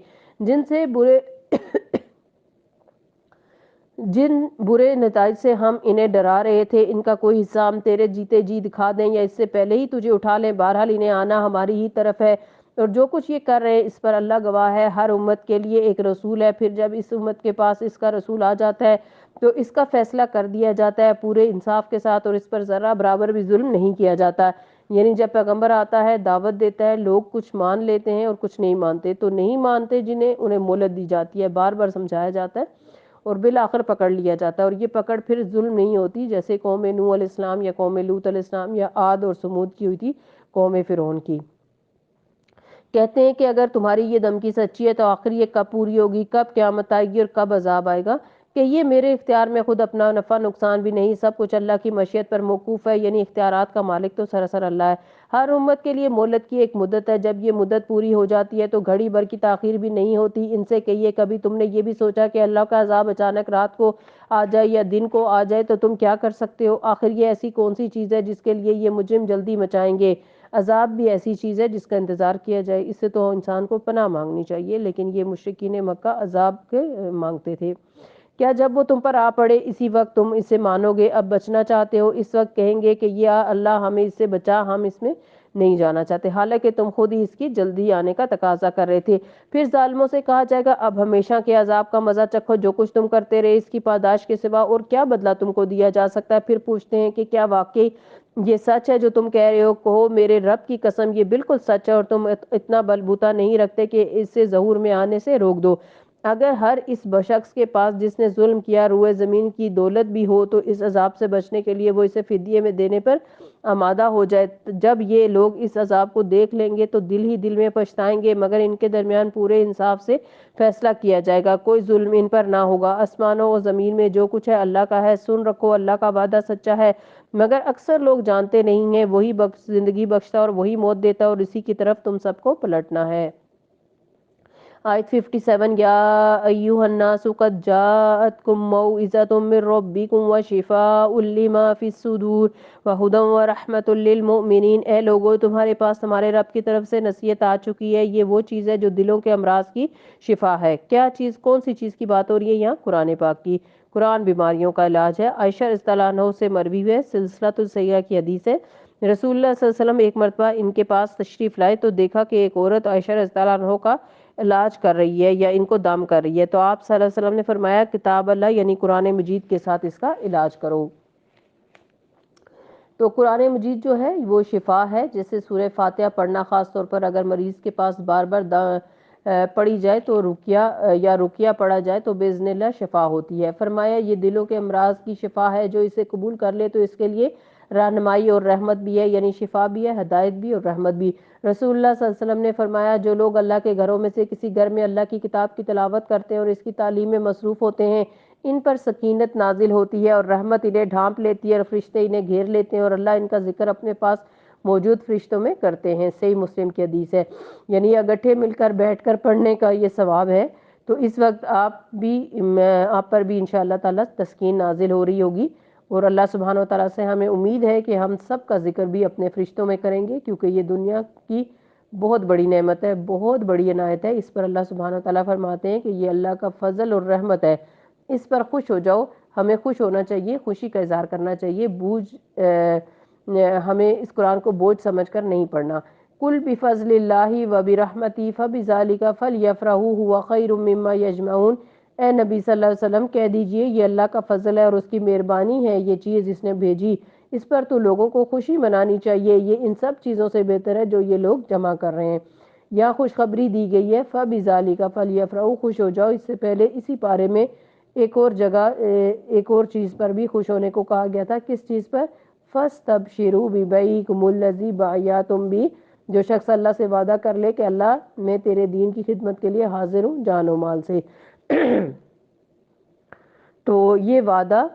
جن برے نتائج سے ہم انہیں ڈرا رہے تھے ان کا کوئی حصہ ہم تیرے جیتے جی دکھا دیں یا اس سے پہلے ہی تجھے اٹھا لیں، بہرحال انہیں آنا ہماری ہی طرف ہے اور جو کچھ یہ کر رہے ہیں اس پر اللہ گواہ ہے۔ ہر امت کے لیے ایک رسول ہے، پھر جب اس امت کے پاس اس کا رسول آ جاتا ہے تو اس کا فیصلہ کر دیا جاتا ہے پورے انصاف کے ساتھ اور اس پر ذرہ برابر بھی ظلم نہیں کیا جاتا۔ یعنی جب پیغمبر آتا ہے دعوت دیتا ہے، لوگ کچھ مان لیتے ہیں اور کچھ نہیں مانتے، تو نہیں مانتے جنہیں انہیں مہلت دی جاتی ہے، بار بار سمجھایا جاتا ہے اور بالآخر پکڑ لیا جاتا ہے، اور یہ پکڑ پھر ظلم نہیں ہوتی جیسے قوم نوح علیہ السلام یا قوم لوط علیہ السلام یا عاد اور سمود کی ہوئی تھی قوم فرعون کی۔ کہتے ہیں کہ اگر تمہاری یہ دھمکی سچی ہے تو آخر یہ کب پوری ہوگی، کب قیامت آئے گی اور کب عذاب آئے گا؟ کہ یہ میرے اختیار میں خود اپنا نفع نقصان بھی نہیں، سب کچھ اللہ کی مشیت پر موقوف ہے، یعنی اختیارات کا مالک تو سراسر اللہ ہے۔ ہر امت کے لیے مہلت کی ایک مدت ہے، جب یہ مدت پوری ہو جاتی ہے تو گھڑی بھر کی تاخیر بھی نہیں ہوتی۔ ان سے کہیے کبھی تم نے یہ بھی سوچا کہ اللہ کا عذاب اچانک رات کو آ جائے یا دن کو آ جائے تو تم کیا کر سکتے ہو؟ آخر یہ ایسی کون سی چیز ہے جس کے لیے یہ مجرم جلدی مچائیں گے؟ عذاب بھی ایسی چیز ہے جس کا انتظار کیا جائے، اس سے تو انسان کو پناہ مانگنی چاہیے، لیکن یہ مشرکین مکہ عذاب کے مانگتے تھے۔ کیا جب وہ تم پر آ پڑے اسی وقت تم اسے مانو گے؟ اب بچنا چاہتے ہو؟ اس وقت کہیں گے کہ یا اللہ ہمیں اس سے بچا، ہم اس میں نہیں جانا چاہتے، حالانکہ تم خود ہی اس کی جلدی آنے کا تقاضا کر رہے تھے۔ پھر ظالموں سے کہا جائے گا اب ہمیشہ کے عذاب کا مزہ چکھو، جو کچھ تم کرتے رہے اس کی پاداش کے سوا اور کیا بدلہ تم کو دیا جا سکتا ہے؟ پھر پوچھتے ہیں کہ کیا واقعی یہ سچ ہے جو تم کہہ رہے ہو؟ کہو میرے رب کی قسم یہ بالکل سچ ہے اور تم اتنا بلبوتا نہیں رکھتے کہ اس سے ظہور میں آنے سے روک دو۔ اگر ہر اس شخص کے پاس جس نے ظلم کیا روئے زمین کی دولت بھی ہو تو اس عذاب سے بچنے کے لیے وہ اسے فدیے میں دینے پر آمادہ ہو جائے۔ جب یہ لوگ اس عذاب کو دیکھ لیں گے تو دل ہی دل میں پچھتائیں گے، مگر ان کے درمیان پورے انصاف سے فیصلہ کیا جائے گا، کوئی ظلم ان پر نہ ہوگا۔ آسمانوں اور زمین میں جو کچھ ہے اللہ کا ہے، سن رکھو اللہ کا وعدہ سچا ہے، مگر اکثر لوگ جانتے نہیں ہیں۔ وہی زندگی بخشتا اور وہی موت دیتا اور اسی کی طرف تم سب کو پلٹنا ہے۔ آیت 57 یا ایوہ الناس قد جاءتکم موعظۃ من ربکم وشفاء لما فی الصدور وہدی ورحمۃ للمؤمنین۔ اے لوگو تمہارے پاس تمہارے رب کی طرف سے نصیحت آ چکی ہے، یہ وہ چیز ہے جو دلوں کے امراض کی شفا ہے۔ کیا چیز، کون سی چیز کی بات ہو رہی ہے یہاں؟ قرآن پاک کی۔ قرآن بیماریوں کا علاج ہے۔ عائشہ رضی اللہ عنہ سے مروی ہے، سلسلۃ الصحیحہ کی حدیث ہے، رسول اللہ صلی اللہ علیہ وسلم ایک مرتبہ ان کے پاس تشریف لائے تو دیکھا کہ ایک عورت عائشہ رضی اللہ عنہ کا علاج کر رہی ہے یا ان کو دم کر رہی ہے، تو آپ صلی اللہ علیہ وسلم نے فرمایا کتاب اللہ یعنی قرآن مجید کے ساتھ اس کا علاج کرو۔ تو قرآن مجید جو ہے وہ شفا ہے، جیسے سورہ فاتحہ پڑھنا خاص طور پر اگر مریض کے پاس بار بار پڑھی جائے تو رقیہ پڑھا جائے تو باذن اللہ شفا ہوتی ہے۔ فرمایا یہ دلوں کے امراض کی شفا ہے، جو اسے قبول کر لے تو اس کے لیے رہنمائی اور رحمت بھی ہے، یعنی شفا بھی ہے، ہدایت بھی اور رحمت بھی۔ رسول اللہ صلی اللہ علیہ وسلم نے فرمایا جو لوگ اللہ کے گھروں میں سے کسی گھر میں اللہ کی کتاب کی تلاوت کرتے ہیں اور اس کی تعلیم میں مصروف ہوتے ہیں، ان پر سکینت نازل ہوتی ہے اور رحمت انہیں ڈھانپ لیتی ہے اور فرشتے انہیں گھیر لیتے ہیں اور اللہ ان کا ذکر اپنے پاس موجود فرشتوں میں کرتے ہیں۔ صحیح مسلم کی حدیث ہے۔ یعنی اکٹھے مل کر بیٹھ کر پڑھنے کا یہ ثواب ہے، تو اس وقت آپ پر بھی انشاءاللہ تعالی تسکین نازل ہو رہی ہوگی، اور اللہ سبحانہ وتعالی سے ہمیں امید ہے کہ ہم سب کا ذکر بھی اپنے فرشتوں میں کریں گے، کیونکہ یہ دنیا کی بہت بڑی نعمت ہے، بہت بڑی عنایت ہے۔ اس پر اللہ سبحانہ وتعالی فرماتے ہیں کہ یہ اللہ کا فضل اور رحمت ہے، اس پر خوش ہو جاؤ۔ ہمیں خوش ہونا چاہیے، خوشی کا اظہار کرنا چاہیے، ہمیں اس قرآن کو بوجھ سمجھ کر نہیں پڑھنا۔ قُلْ بِفَضْلِ اللَّهِ وَبِرَحْمَتِهِ فَبِذَلِكَ فَلْيَفْرَحُوا هُوَ خَيْرٌ مِّمَّا يَجْمَعُونَ۔ اے نبی صلی اللہ علیہ وسلم کہہ دیجئے یہ اللہ کا فضل ہے اور اس کی مہربانی ہے، یہ چیز اس نے بھیجی، اس پر تو لوگوں کو خوشی منانی چاہیے، یہ ان سب چیزوں سے بہتر ہے جو یہ لوگ جمع کر رہے ہیں۔ یہاں خوشخبری دی گئی ہے فَبِذَلِكَ فَلْيَفْرَحُوا، خوش ہو جاؤ۔ اس سے پہلے اسی پارے میں ایک اور جگہ ایک اور چیز پر بھی خوش ہونے کو کہا گیا تھا، کس چیز پر؟ فَاسْتَبْشِرُوا بِبَيْعِكُمُ الَّذِي بَایَعْتُم بِهِ۔ جو شخص اللہ سے وعدہ کر لے کہ اللہ میں تیرے دین کی خدمت کے لیے حاضر ہوں جان و مال سے، تو یہ وعدہ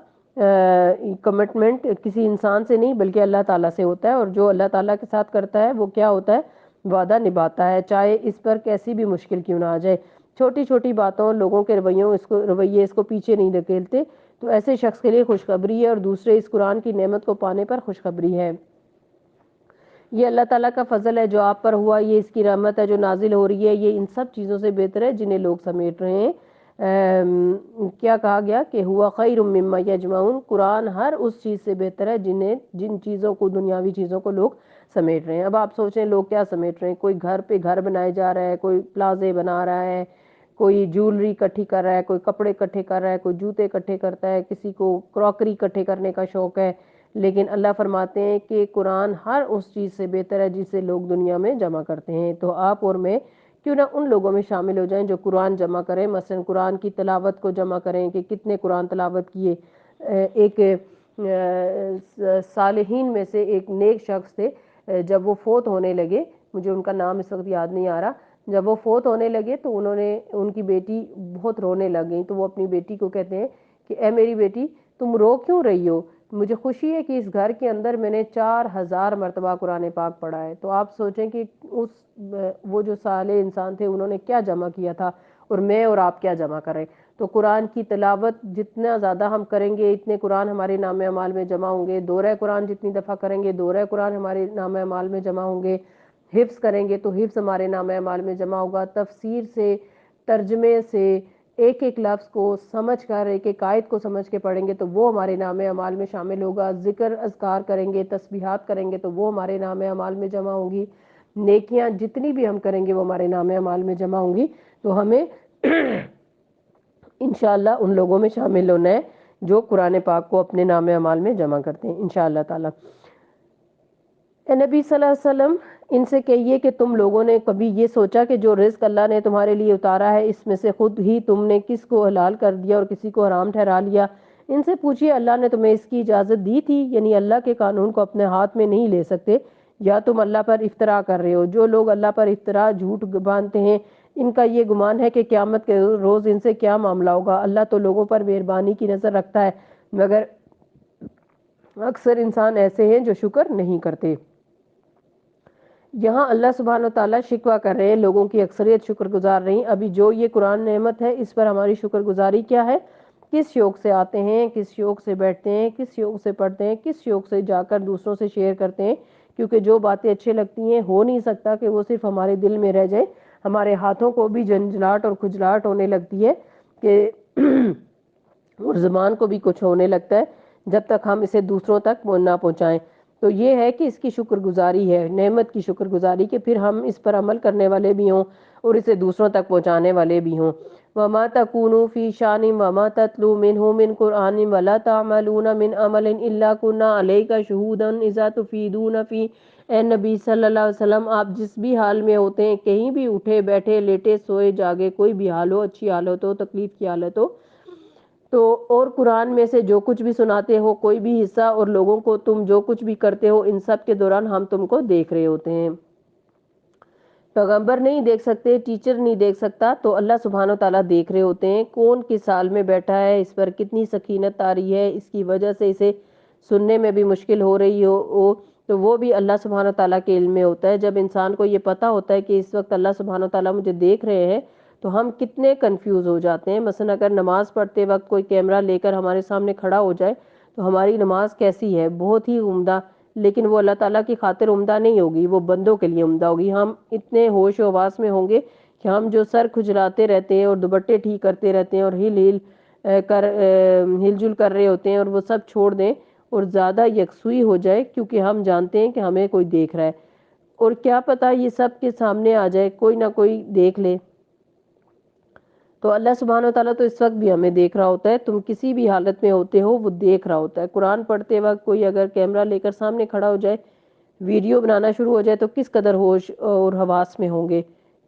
کمٹمنٹ کسی انسان سے نہیں بلکہ اللہ تعالیٰ سے ہوتا ہے، اور جو اللہ تعالیٰ کے ساتھ کرتا ہے وہ کیا ہوتا ہے؟ وعدہ نبھاتا ہے، چاہے اس پر کیسی بھی مشکل کیوں نہ آ جائے۔ چھوٹی چھوٹی باتوں لوگوں کے رویے اس کو پیچھے نہیں دھکیلتے، تو ایسے شخص کے لیے خوشخبری ہے، اور دوسرے اس قرآن کی نعمت کو پانے پر خوشخبری ہے۔ یہ اللہ تعالیٰ کا فضل ہے جو آپ پر ہوا، یہ اس کی رحمت ہے جو نازل ہو رہی ہے، یہ ان سب چیزوں سے بہتر ہے جنہیں لوگ سمیٹ رہے ہیں۔ کیا کہا گیا کہ ہوا خیر مما یجمعون، قرآن ہر اس چیز سے بہتر ہے جن چیزوں کو، دنیاوی چیزوں کو لوگ سمیٹ رہے ہیں۔ اب آپ سوچیں لوگ کیا سمیٹ رہے ہیں؟ کوئی گھر پہ گھر بنائے جا رہا ہے، کوئی پلازے بنا رہا ہے، کوئی جولری اکٹھی کر رہا ہے، کوئی کپڑے اکٹھے کر رہا ہے، کوئی جوتے اکٹھے کرتا ہے، کسی کو کراکری اکٹھے کرنے کا شوق ہے، لیکن اللہ فرماتے ہیں کہ قرآن ہر اس چیز سے بہتر ہے جسے لوگ دنیا میں جمع کرتے ہیں۔ تو آپ اور میں کیوں نہ ان لوگوں میں شامل ہو جائیں جو قرآن جمع کریں، مثلا قرآن کی تلاوت کو جمع کریں کہ کتنے قرآن تلاوت کیے۔ ایک صالحین میں سے ایک نیک شخص تھے، جب وہ فوت ہونے لگے، مجھے ان کا نام اس وقت یاد نہیں آ رہا، جب وہ فوت ہونے لگے تو ان کی بیٹی بہت رونے لگ گئی، تو وہ اپنی بیٹی کو کہتے ہیں کہ اے میری بیٹی تم رو کیوں رہی ہو؟ مجھے خوشی ہے کہ اس گھر کے اندر میں نے 4000 مرتبہ قرآن پاک پڑھا ہے۔ تو آپ سوچیں کہ وہ جو صالح انسان تھے انہوں نے کیا جمع کیا تھا، اور میں اور آپ کیا جمع کریں۔ تو قرآن کی تلاوت جتنا زیادہ ہم کریں گے اتنے قرآن ہمارے نام اعمال میں جمع ہوں گے، دورہ قرآن جتنی دفعہ کریں گے دورہ قرآن ہمارے نام اعمال میں جمع ہوں گے، حفظ کریں گے تو حفظ ہمارے نام اعمال میں جمع ہوگا، تفسیر سے، ترجمے سے، ایک ایک لفظ کو سمجھ کر، ایک ایک آیت کو سمجھ کے پڑھیں گے تو وہ ہمارے نام اعمال میں شامل ہوگا، ذکر اذکار کریں گے، تسبیحات کریں گے تو وہ ہمارے نام اعمال میں جمع ہوں گی، نیکیاں جتنی بھی ہم کریں گے وہ ہمارے نام اعمال میں جمع ہوں گی۔ تو ہمیں انشاءاللہ ان لوگوں میں شامل ہونا ہے جو قرآن پاک کو اپنے نام اعمال میں جمع کرتے ہیں انشاءاللہ تعالی۔ اے نبی صلی اللہ علیہ وسلم، ان سے کہیے کہ تم لوگوں نے کبھی یہ سوچا کہ جو رزق اللہ نے تمہارے لیے اتارا ہے اس میں سے خود ہی تم نے کس کو حلال کر دیا اور کسی کو حرام ٹھہرا لیا؟ ان سے پوچھیے اللہ نے تمہیں اس کی اجازت دی تھی؟ یعنی اللہ کے قانون کو اپنے ہاتھ میں نہیں لے سکتے، یا تم اللہ پر افطرا کر رہے ہو؟ جو لوگ اللہ پر افطرا جھوٹ باندھتے ہیں ان کا یہ گمان ہے کہ قیامت کے روز ان سے کیا معاملہ ہوگا۔ اللہ تو لوگوں پر مہربانی کی نظر رکھتا ہے، مگر اکثر انسان ایسے ہیں جو شکر نہیں کرتے۔ یہاں اللہ سبحانہ وتعالیٰ شکوہ کر رہے ہیں، لوگوں کی اکثریت شکر گزار نہیں۔ ابھی جو یہ قرآن نعمت ہے اس پر ہماری شکر گزاری کیا ہے؟ کس شوق سے آتے ہیں، کس شوق سے بیٹھتے ہیں، کس شوق سے پڑھتے ہیں، کس شوق سے جا کر دوسروں سے شیئر کرتے ہیں، کیونکہ جو باتیں اچھے لگتی ہیں ہو نہیں سکتا کہ وہ صرف ہمارے دل میں رہ جائے، ہمارے ہاتھوں کو بھی جھنجھلاہٹ اور کھجلاہٹ ہونے لگتی ہے کہ اور زبان کو بھی کچھ ہونے لگتا ہے جب تک ہم اسے دوسروں تک نہ پہنچائیں۔ تو یہ ہے کہ اس کی شکر گزاری ہے، نعمت کی شکر گزاری، کہ پھر ہم اس پر عمل کرنے والے بھی ہوں اور اسے دوسروں تک پہنچانے والے بھی ہوں۔ وَمَا تَكُونُوا فِي شَأْنٍ وَمَا تَتْلُوا مِنْهُ مِنْ قُرْآنٍ وَلَا تَعْمَلُونَ مِنْ عَمَلٍ إِلَّا كُنَّا عَلَيْكَ شُهُودًا إِذَا تُفِيضُونَ فِيهِ۔ اے نبی صلی اللہ علیہ وسلم، آپ جس بھی حال میں ہوتے ہیں، کہیں بھی اٹھے بیٹھے لیٹے سوئے جاگے، کوئی بھی حال ہو، اچھی حالت ہو تکلیف کی حالت ہو، تو اور قرآن میں سے جو کچھ بھی سناتے ہو کوئی بھی حصہ اور لوگوں کو تم جو کچھ بھی کرتے ہو، ان سب کے دوران ہم تم کو دیکھ رہے ہوتے ہیں۔ پیغمبر نہیں دیکھ سکتے، ٹیچر نہیں دیکھ سکتا، تو اللہ سبحانہ وتعالیٰ دیکھ رہے ہوتے ہیں کون کس حال میں بیٹھا ہے، اس پر کتنی سکینت آ رہی ہے، اس کی وجہ سے اسے سننے میں بھی مشکل ہو رہی ہو تو وہ بھی اللہ سبحانہ وتعالیٰ کے علم میں ہوتا ہے۔ جب انسان کو یہ پتا ہوتا ہے کہ اس وقت اللہ سبحانہ وتعالیٰ مجھے دیکھ رہے ہیں تو ہم کتنے کنفیوز ہو جاتے ہیں۔ مثلا اگر نماز پڑھتے وقت کوئی کیمرہ لے کر ہمارے سامنے کھڑا ہو جائے تو ہماری نماز کیسی ہے؟ بہت ہی عمدہ، لیکن وہ اللہ تعالیٰ کی خاطر عمدہ نہیں ہوگی، وہ بندوں کے لیے عمدہ ہوگی۔ ہم اتنے ہوش و حواس میں ہوں گے کہ ہم جو سر کھجلاتے رہتے ہیں اور دوپٹے ٹھیک کرتے رہتے ہیں اور ہل جل کر رہے ہوتے ہیں، اور وہ سب چھوڑ دیں اور زیادہ یکسوئی ہو جائے، کیونکہ ہم جانتے ہیں کہ ہمیں کوئی دیکھ رہا ہے، اور کیا پتا یہ سب کے سامنے آ جائے، کوئی نہ کوئی دیکھ لے، تو اللہ سبحانہ وتعالیٰ تو اس وقت بھی ہمیں دیکھ رہا ہوتا ہے۔ تم کسی بھی حالت میں ہوتے ہو وہ دیکھ رہا ہوتا ہے۔ قرآن پڑھتے وقت کوئی اگر کیمرہ لے کر سامنے کھڑا ہو جائے، ویڈیو بنانا شروع ہو جائے، تو کس قدر ہوش اور حواس میں ہوں گے؟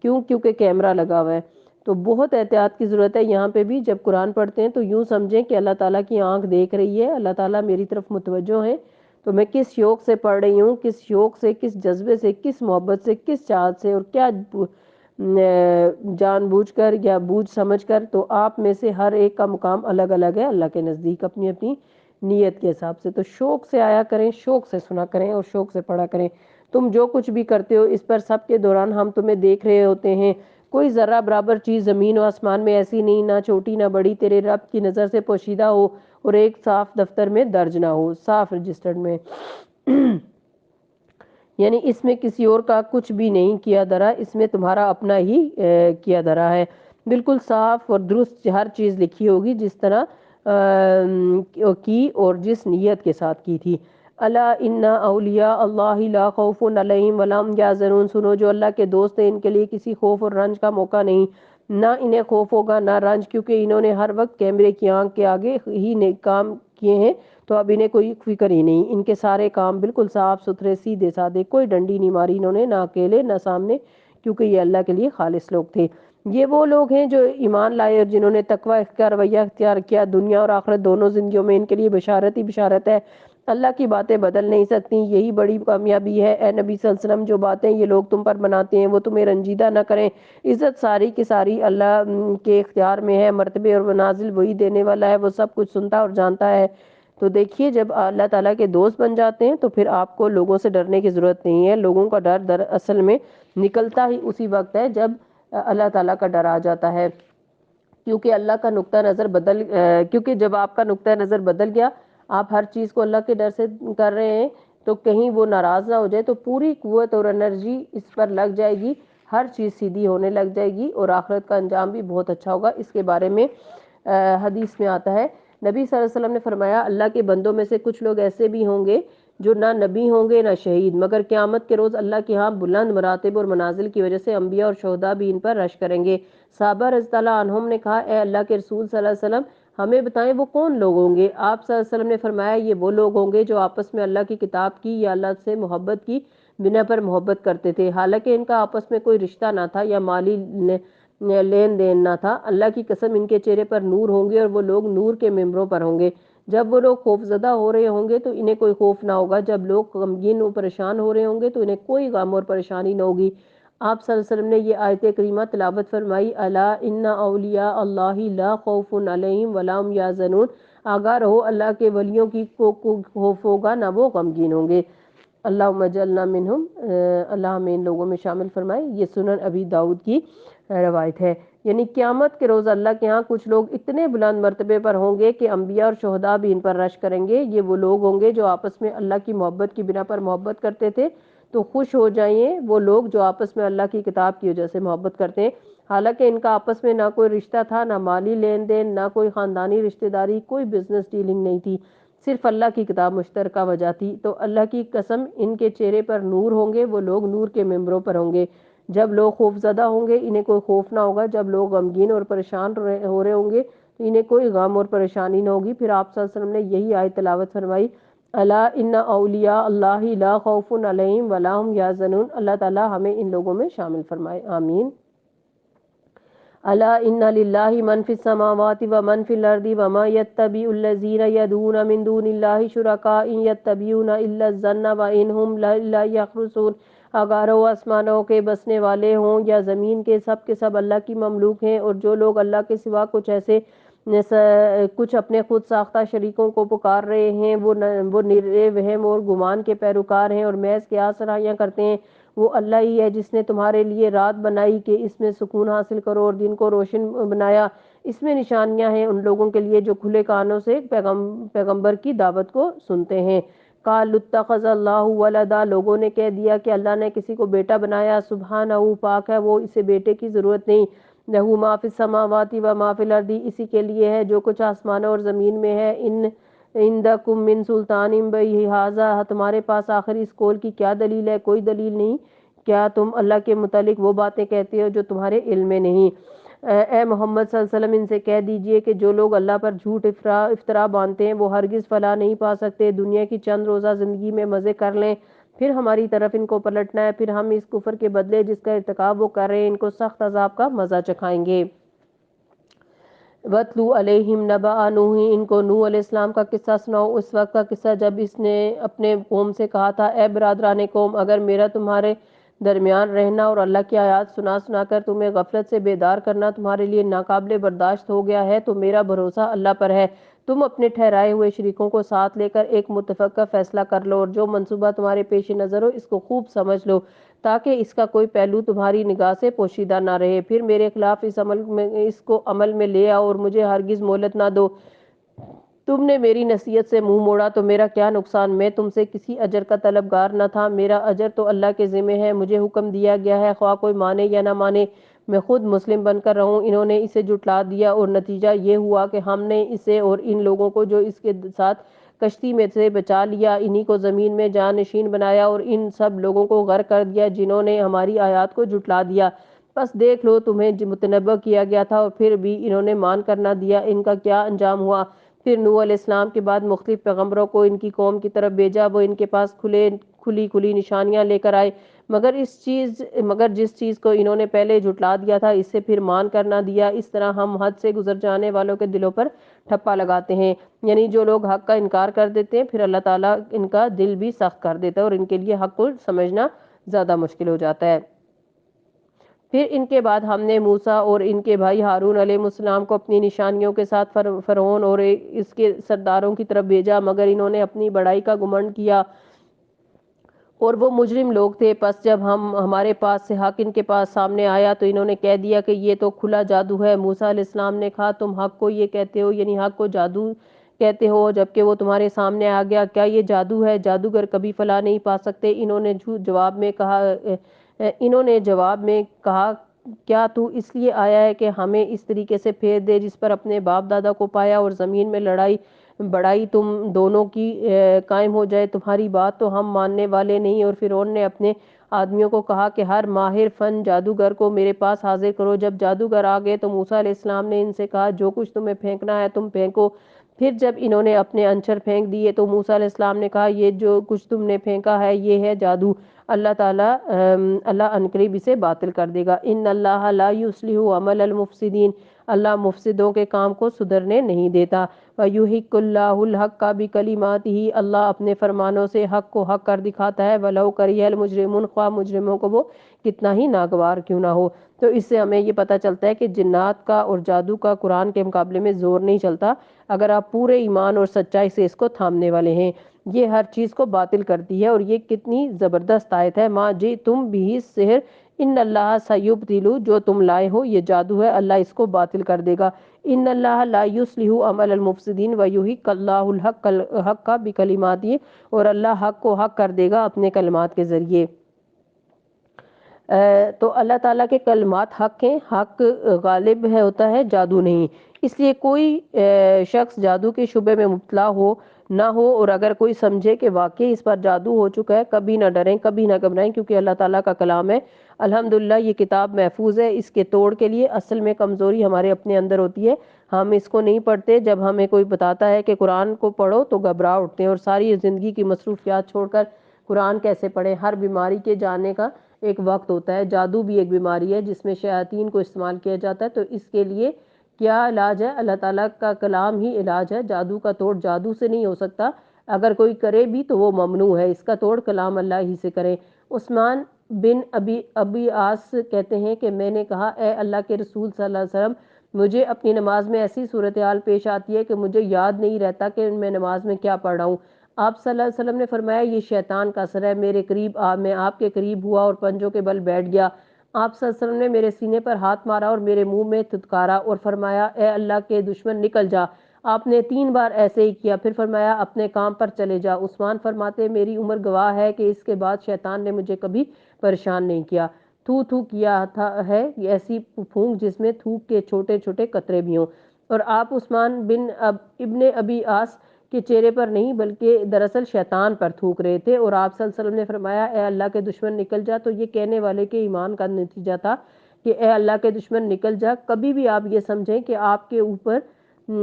کیونکہ کیمرہ لگا ہوا ہے۔ تو بہت احتیاط کی ضرورت ہے یہاں پہ بھی۔ جب قرآن پڑھتے ہیں تو یوں سمجھیں کہ اللہ تعالیٰ کی آنکھ دیکھ رہی ہے، اللہ تعالیٰ میری طرف متوجہ ہے، تو میں کس شوق سے پڑھ رہی ہوں، کس شوق سے، کس جذبے سے، کس محبت سے، کس چاہت سے، اور کیا جان بوجھ کر یا بوجھ سمجھ کر۔ تو آپ میں سے ہر ایک کا مقام الگ الگ ہے اللہ کے نزدیک، اپنی اپنی نیت کے حساب سے۔ تو شوق سے آیا کریں، شوق سے سنا کریں اور شوق سے پڑھا کریں۔ تم جو کچھ بھی کرتے ہو اس پر سب کے دوران ہم تمہیں دیکھ رہے ہوتے ہیں۔ کوئی ذرہ برابر چیز زمین و آسمان میں ایسی نہیں، نہ چھوٹی نہ بڑی، تیرے رب کی نظر سے پوشیدہ ہو اور ایک صاف دفتر میں درج نہ ہو، صاف رجسٹرڈ میں۔ یعنی اس میں کسی اور کا کچھ بھی نہیں کیا دھرا، اس میں تمہارا اپنا ہی کیا دھرا ہے۔ بالکل صاف اور درست ہر چیز لکھی ہوگی، جس طرح کی اور جس نیت کے ساتھ کی تھی۔ الا ان اولیاء اللہ لا خوف علیہم ولا هم یحزنون۔ سنو، جو اللہ کے دوست ہیں ان کے لیے کسی خوف اور رنج کا موقع نہیں، نہ انہیں خوف ہوگا نہ رنج، کیونکہ انہوں نے ہر وقت کیمرے کی آنکھ کے آگے ہی نیک کام کیے ہیں، تو اب انہیں کوئی فکر ہی نہیں۔ ان کے سارے کام بالکل صاف ستھرے سیدھے سادے، کوئی ڈنڈی نہیں ماری انہوں نے، نہ اکیلے نہ سامنے، کیونکہ یہ اللہ کے لیے خالص لوگ تھے۔ یہ وہ لوگ ہیں جو ایمان لائے اور جنہوں نے تقوی کا رویہ اختیار کیا۔ دنیا اور آخرت دونوں زندگیوں میں ان کے لیے بشارت ہی بشارت ہے۔ اللہ کی باتیں بدل نہیں سکتی، یہی بڑی کامیابی ہے۔ اے نبی صلی اللہ علیہ وسلم، جو باتیں یہ لوگ تم پر بناتے ہیں وہ تمہیں رنجیدہ نہ کریں۔ عزت ساری کی ساری اللہ کے اختیار میں ہے، مرتبے اور منازل وہی دینے والا ہے، وہ سب کچھ سنتا اور جانتا ہے۔ تو دیکھیے، جب اللہ تعالیٰ کے دوست بن جاتے ہیں تو پھر آپ کو لوگوں سے ڈرنے کی ضرورت نہیں ہے۔ لوگوں کا ڈر دراصل میں نکلتا ہی اسی وقت ہے جب اللہ تعالیٰ کا ڈر آ جاتا ہے، کیونکہ جب آپ کا نقطہ نظر بدل گیا، آپ ہر چیز کو اللہ کے ڈر سے کر رہے ہیں، تو کہیں وہ ناراض نہ ہو جائے، تو پوری قوت اور انرجی اس پر لگ جائے گی، ہر چیز سیدھی ہونے لگ جائے گی اور آخرت کا انجام بھی بہت اچھا ہوگا۔ اس کے بارے میں حدیث میں آتا ہے، نبی صلی اللہ علیہ وسلم نے فرمایا، اللہ کے بندوں میں سے کچھ لوگ ایسے بھی ہوں گے جو نہ نبی ہوں گے نہ شہید، مگر قیامت کے روز اللہ کے ہاں بلند مراتب اور منازل کی وجہ سے انبیاء اور شہداء بھی ان پر رش کریں گے۔ صحابہ رضی اللہ عنہم نے کہا، اے اللہ کے رسول صلی اللہ علیہ وسلم، ہمیں بتائیں وہ کون لوگ ہوں گے؟ آپ صلی اللہ علیہ وسلم نے فرمایا یہ وہ لوگ ہوں گے جو آپس میں اللہ کی کتاب کی یا اللہ سے محبت کی بنا پر محبت کرتے تھے، حالانکہ ان کا آپس میں کوئی رشتہ نہ تھا یا مالی لین دین نہ تھا۔ اللہ کی قسم ان کے چہرے پر نور ہوں گے اور وہ لوگ نور کے ممبروں پر ہوں گے۔ جب وہ لوگ خوف زدہ ہو رہے ہوں گے تو انہیں کوئی خوف نہ ہوگا، جب لوگ غمگین اور پریشان ہو رہے ہوں گے تو انہیں کوئی غم اور پریشانی نہ ہوگی۔ آپ صلی اللہ علیہ وسلم نے یہ آیت کریمہ تلاوت فرمائی، الا ان اولیاء اللہ لا خوف علیہم ولا هم یحزنون، آگاہ رہو اللہ کے ولیوں کی کو خوف ہوگا نہ وہ غمگین ہوں گے۔ اللہم اجعلنا منہم، اللہ ہمیں ان لوگوں میں شامل فرمائے۔ یہ سنن ابی داؤد کی روایت ہے۔ یعنی قیامت کے روز اللہ کے ہاں کچھ لوگ اتنے بلند مرتبے پر ہوں گے کہ انبیاء اور شہداء بھی ان پر رشک کریں گے۔ یہ وہ لوگ ہوں گے جو آپس میں اللہ کی محبت کی بنا پر محبت کرتے تھے، تو خوش ہو جائیں وہ لوگ جو آپس میں اللہ کی کتاب کی وجہ سے محبت کرتے ہیں، حالانکہ ان کا آپس میں نہ کوئی رشتہ تھا، نہ مالی لین دین، نہ کوئی خاندانی رشتہ داری، کوئی بزنس ڈیلنگ نہیں تھی، صرف اللہ کی کتاب مشترکہ وجہ تھی۔ تو اللہ کی قسم ان کے چہرے پر نور ہوں گے، وہ لوگ نور کے ممبروں پر ہوں گے۔ جب لوگ خوف زدہ ہوں گے انہیں کوئی خوف نہ ہوگا، جب لوگ غمگین اور پریشان ہو رہے ہوں گے تو انہیں کوئی غم اور پریشانی نہ ہوگی۔ پھر آپ صلی اللہ علیہ وسلم نے یہی آیت تلاوت فرمائی، الا ان اولیاء اللہ لا خوف علیہم ولا هم یحزنون۔ اللہ تعالی ہمیں ان لوگوں میں شامل فرمائے، آمین۔ الا ان للہ من فی السماوات ومن فی الارض وما یتبع الذین یدعون من دون اللہ شرکاء ان یتبعون الا الظن وان هم الا یخرصون۔ اگر وہ آسمانوں کے بسنے والے ہوں یا زمین کے سب اللہ کی مملوک ہیں، اور جو لوگ اللہ کے سوا کچھ اپنے خود ساختہ شریکوں کو پکار رہے ہیں، وہ نرے وہم اور گمان کے پیروکار ہیں اور محض قیاس سرائیاں کرتے ہیں۔ وہ اللہ ہی ہے جس نے تمہارے لیے رات بنائی کہ اس میں سکون حاصل کرو اور دن کو روشن بنایا، اس میں نشانیاں ہیں ان لوگوں کے لیے جو کھلے کانوں سے پیغمبر کی دعوت کو سنتے ہیں۔ قالوا اتخذ اللہ ولدا، لوگوں نے کہہ دیا کہ اللہ نے کسی کو بیٹا بنایا، سبحانہ پاک ہے وہ، اسے بیٹے کی ضرورت نہیں۔ لہ ما فی السماوات و ما فی الارض، اسی کے لیے ہے جو کچھ آسمانوں اور زمین میں ہے۔ ان عندکم من سلطان بہذا، تمہارے پاس آخر اس قول کی کیا دلیل ہے؟ کوئی دلیل نہیں۔ کیا تم اللہ کے متعلق وہ باتیں کہتے ہو جو تمہارے علم میں نہیں؟ اے محمد صلی اللہ علیہ وسلم ان سے کہہ دیجئے کہ جو لوگ اللہ پر جھوٹ افطرا باندھتے ہیں وہ ہرگز فلاح نہیں پا سکتے۔ دنیا کی چند روزہ زندگی میں مزے کر لیں، پھر ہماری طرف ان کو پلٹنا ہے، پھر ہم اس کفر کے بدلے جس کا ارتکاب وہ کر رہے ہیں ان کو سخت عذاب کا مزہ چکھائیں گے۔ وَاتْلُو عَلَيْهِمْ نَبَأَ نُوحٍ، ان کو نوح علیہ السلام کا قصہ سناؤ، اس وقت کا قصہ جب اس نے اپنے قوم سے کہا تھا، اے برادران قوم، اگر میرا تمہارے درمیان رہنا اور اللہ کی آیات سنا سنا کر تمہیں غفلت سے بیدار کرنا تمہارے لیے ناقابل برداشت ہو گیا ہے تو میرا بھروسہ اللہ پر ہے۔ تم اپنے ٹھہرائے ہوئے شریکوں کو ساتھ لے کر ایک متفقہ فیصلہ کر لو، اور جو منصوبہ تمہارے پیش نظر ہو اس کو خوب سمجھ لو تاکہ اس کا کوئی پہلو تمہاری نگاہ سے پوشیدہ نہ رہے۔ پھر میرے خلاف اس کو عمل میں لے آؤ اور مجھے ہرگز مہلت نہ دو۔ تم نے میری نصیحت سے منہ موڑا تو میرا کیا نقصان، میں تم سے کسی اجر کا طلبگار نہ تھا، میرا اجر تو اللہ کے ذمہ ہے۔ مجھے حکم دیا گیا ہے خواہ کوئی مانے یا نہ مانے میں خود مسلم بن کر رہوں۔ انہوں نے اسے جھٹلا دیا اور نتیجہ یہ ہوا کہ ہم نے اسے اور ان لوگوں کو جو اس کے ساتھ کشتی میں سے بچا لیا، انہی کو زمین میں جانشین بنایا اور ان سب لوگوں کو غرق کر دیا جنہوں نے ہماری آیات کو جھٹلا دیا۔ بس دیکھ لو تمہیں متنبہ کیا گیا تھا اور پھر بھی انہوں نے مان کر نہ دیا، ان کا کیا انجام ہوا۔ پھر نوح علیہ السلام کے بعد مختلف پیغمبروں کو ان کی قوم کی طرف بھیجا، وہ ان کے پاس کھلی نشانیاں لے کر آئے، مگر جس چیز کو انہوں نے پہلے جھٹلا دیا تھا اس سے پھر مان کر نہ دیا۔ اس طرح ہم حد سے گزر جانے والوں کے دلوں پر ٹھپا لگاتے ہیں، یعنی جو لوگ حق کا انکار کر دیتے ہیں پھر اللہ تعالیٰ ان کا دل بھی سخت کر دیتا ہے اور ان کے لیے حق کو سمجھنا زیادہ مشکل ہو جاتا ہے۔ پھر ان کے بعد ہم نے موسیٰ اور ان کے بھائی ہارون علیہ السلام کو اپنی نشانیوں کے ساتھ فرعون اور اس کے سرداروں کی طرف بھیجا، مگر انہوں نے اپنی بڑائی کا گھمنڈ کیا اور وہ مجرم لوگ تھے۔ پس جب ہمارے پاس سے حق ان کے پاس سامنے آیا تو انہوں نے کہہ دیا کہ یہ تو کھلا جادو ہے۔ موسیٰ علیہ السلام نے کہا، تم حق کو یہ کہتے ہو، یعنی حق کو جادو کہتے ہو جبکہ وہ تمہارے سامنے آ گیا؟ کیا یہ جادو ہے؟ جادوگر کبھی فلاح نہیں پا سکتے۔ انہوں نے جواب میں کہا کیا تو اس لیے آیا ہے کہ ہمیں اس طریقے سے پھیر دے جس پر اپنے باپ دادا کو پایا اور زمین میں لڑائی بڑائی تم دونوں کی قائم ہو جائے؟ تمہاری بات تو ہم ماننے والے نہیں۔ اور فرعون نے اپنے آدمیوں کو کہا کہ ہر ماہر فن جادوگر کو میرے پاس حاضر کرو۔ جب جادوگر آ گئے تو موسیٰ علیہ السلام نے ان سے کہا جو کچھ تمہیں پھینکنا ہے تم پھینکو۔ پھر جب انہوں نے اپنے عنصر پھینک دیے تو موسیٰ علیہ السلام نے کہا یہ جو کچھ تم نے پھینکا ہے یہ ہے جادو، اللہ عنقریب اسے باطل کر دے گا۔ ان اللہ لا یصلح عمل المفسدین، اللہ مفسدوں کے کام کو سدھرنے نہیں دیتا۔ وَيُحِقُّ اللَّهُ الْحَقَّ بِكَلِمَاتِهِ، اللہ اپنے فرمانوں سے حق کو حق کر دکھاتا ہے۔ وَلَوْ كَرِهَ الْمُجْرِمُونَ، خواہ مجرموں کو وہ کتنا ہی ناگوار کیوں نہ ہو۔ تو اس سے ہمیں یہ پتہ چلتا ہے کہ جنات کا اور جادو کا قرآن کے مقابلے میں زور نہیں چلتا اگر آپ پورے ایمان اور سچائی سے اس کو تھامنے والے ہیں۔ یہ ہر چیز کو باطل کرتی ہے اور یہ کتنی زبردست آیت ہے۔ ماں جی تم بھی سحر ان اللہ سیبطل، جو تم لائے ہو یہ جادو ہے، اللہ اس کو باطل کر دے گا۔ ان اللہ لا یصلح عمل المفسدین ویحق اللہ الحق بکلماتہ، اور اللہ حق کو حق کر دے گا اپنے کلمات کے ذریعے۔ تو اللہ تعالیٰ کے کلمات حق ہیں، حق غالب ہے ہوتا ہے، جادو نہیں۔ اس لیے کوئی شخص جادو کے شبے میں مبتلا ہو نہ ہو، اور اگر کوئی سمجھے کہ واقعی اس پر جادو ہو چکا ہے، کبھی نہ ڈریں کبھی نہ گھبرائیں، کیونکہ اللہ تعالیٰ کا کلام ہے۔ الحمدللہ یہ کتاب محفوظ ہے۔ اس کے توڑ کے لیے اصل میں کمزوری ہمارے اپنے اندر ہوتی ہے، ہم اس کو نہیں پڑھتے۔ جب ہمیں کوئی بتاتا ہے کہ قرآن کو پڑھو تو گھبرا اٹھتے ہیں اور ساری زندگی کی مصروفیات چھوڑ کر قرآن کیسے پڑھیں۔ ہر بیماری کے جانے کا ایک وقت ہوتا ہے، جادو بھی ایک بیماری ہے جس میں شیاطین کو استعمال کیا جاتا ہے۔ تو اس کے لیے کیا علاج ہے؟ اللہ تعالیٰ کا کلام ہی علاج ہے۔ جادو کا توڑ جادو سے نہیں ہو سکتا، اگر کوئی کرے بھی تو وہ ممنوع ہے، اس کا توڑ کلام اللہ ہی سے کرے۔ عثمان بن ابی عاص کہتے ہیں کہ میں نے کہا اے اللہ کے رسول صلی اللہ علیہ وسلم، مجھے اپنی نماز میں ایسی صورتحال پیش آتی ہے کہ مجھے یاد نہیں رہتا کہ میں نماز میں کیا پڑھ رہا ہوں۔ آپ صلی اللہ علیہ وسلم نے فرمایا یہ شیطان کا اثر ہے۔ میرے قریب میں آپ کے قریب ہوا اور پنجوں کے بل بیٹھ گیا۔ آپ صلی اللہ علیہ وسلم نے میرے سینے پر ہاتھ مارا اور میرے منہ میں تھتکارا اور فرمایا اے اللہ کے دشمن نکل جا۔ آپ نے 3 بار ایسے ہی کیا، پھر فرمایا اپنے کام پر چلے جا۔ عثمان فرماتے میری عمر گواہ ہے کہ اس کے بعد شیطان نے مجھے کبھی پریشان نہیں کیا۔ تھو تھو کیا ہے ایسی پھونک جس میں تھوک کے چھوٹے چھوٹے قطرے بھی ہوں۔ اور آپ عثمان بن ابن ابی عاص کے چہرے پر نہیں بلکہ دراصل شیطان پر تھوک رہے تھے، اور آپ صلی اللہ علیہ وسلم نے فرمایا اے اللہ کے دشمن نکل جا۔ تو یہ کہنے والے کے ایمان کا نتیجہ تھا کہ اے اللہ کے دشمن نکل جا۔ کبھی بھی آپ یہ سمجھیں کہ آپ کے اوپر،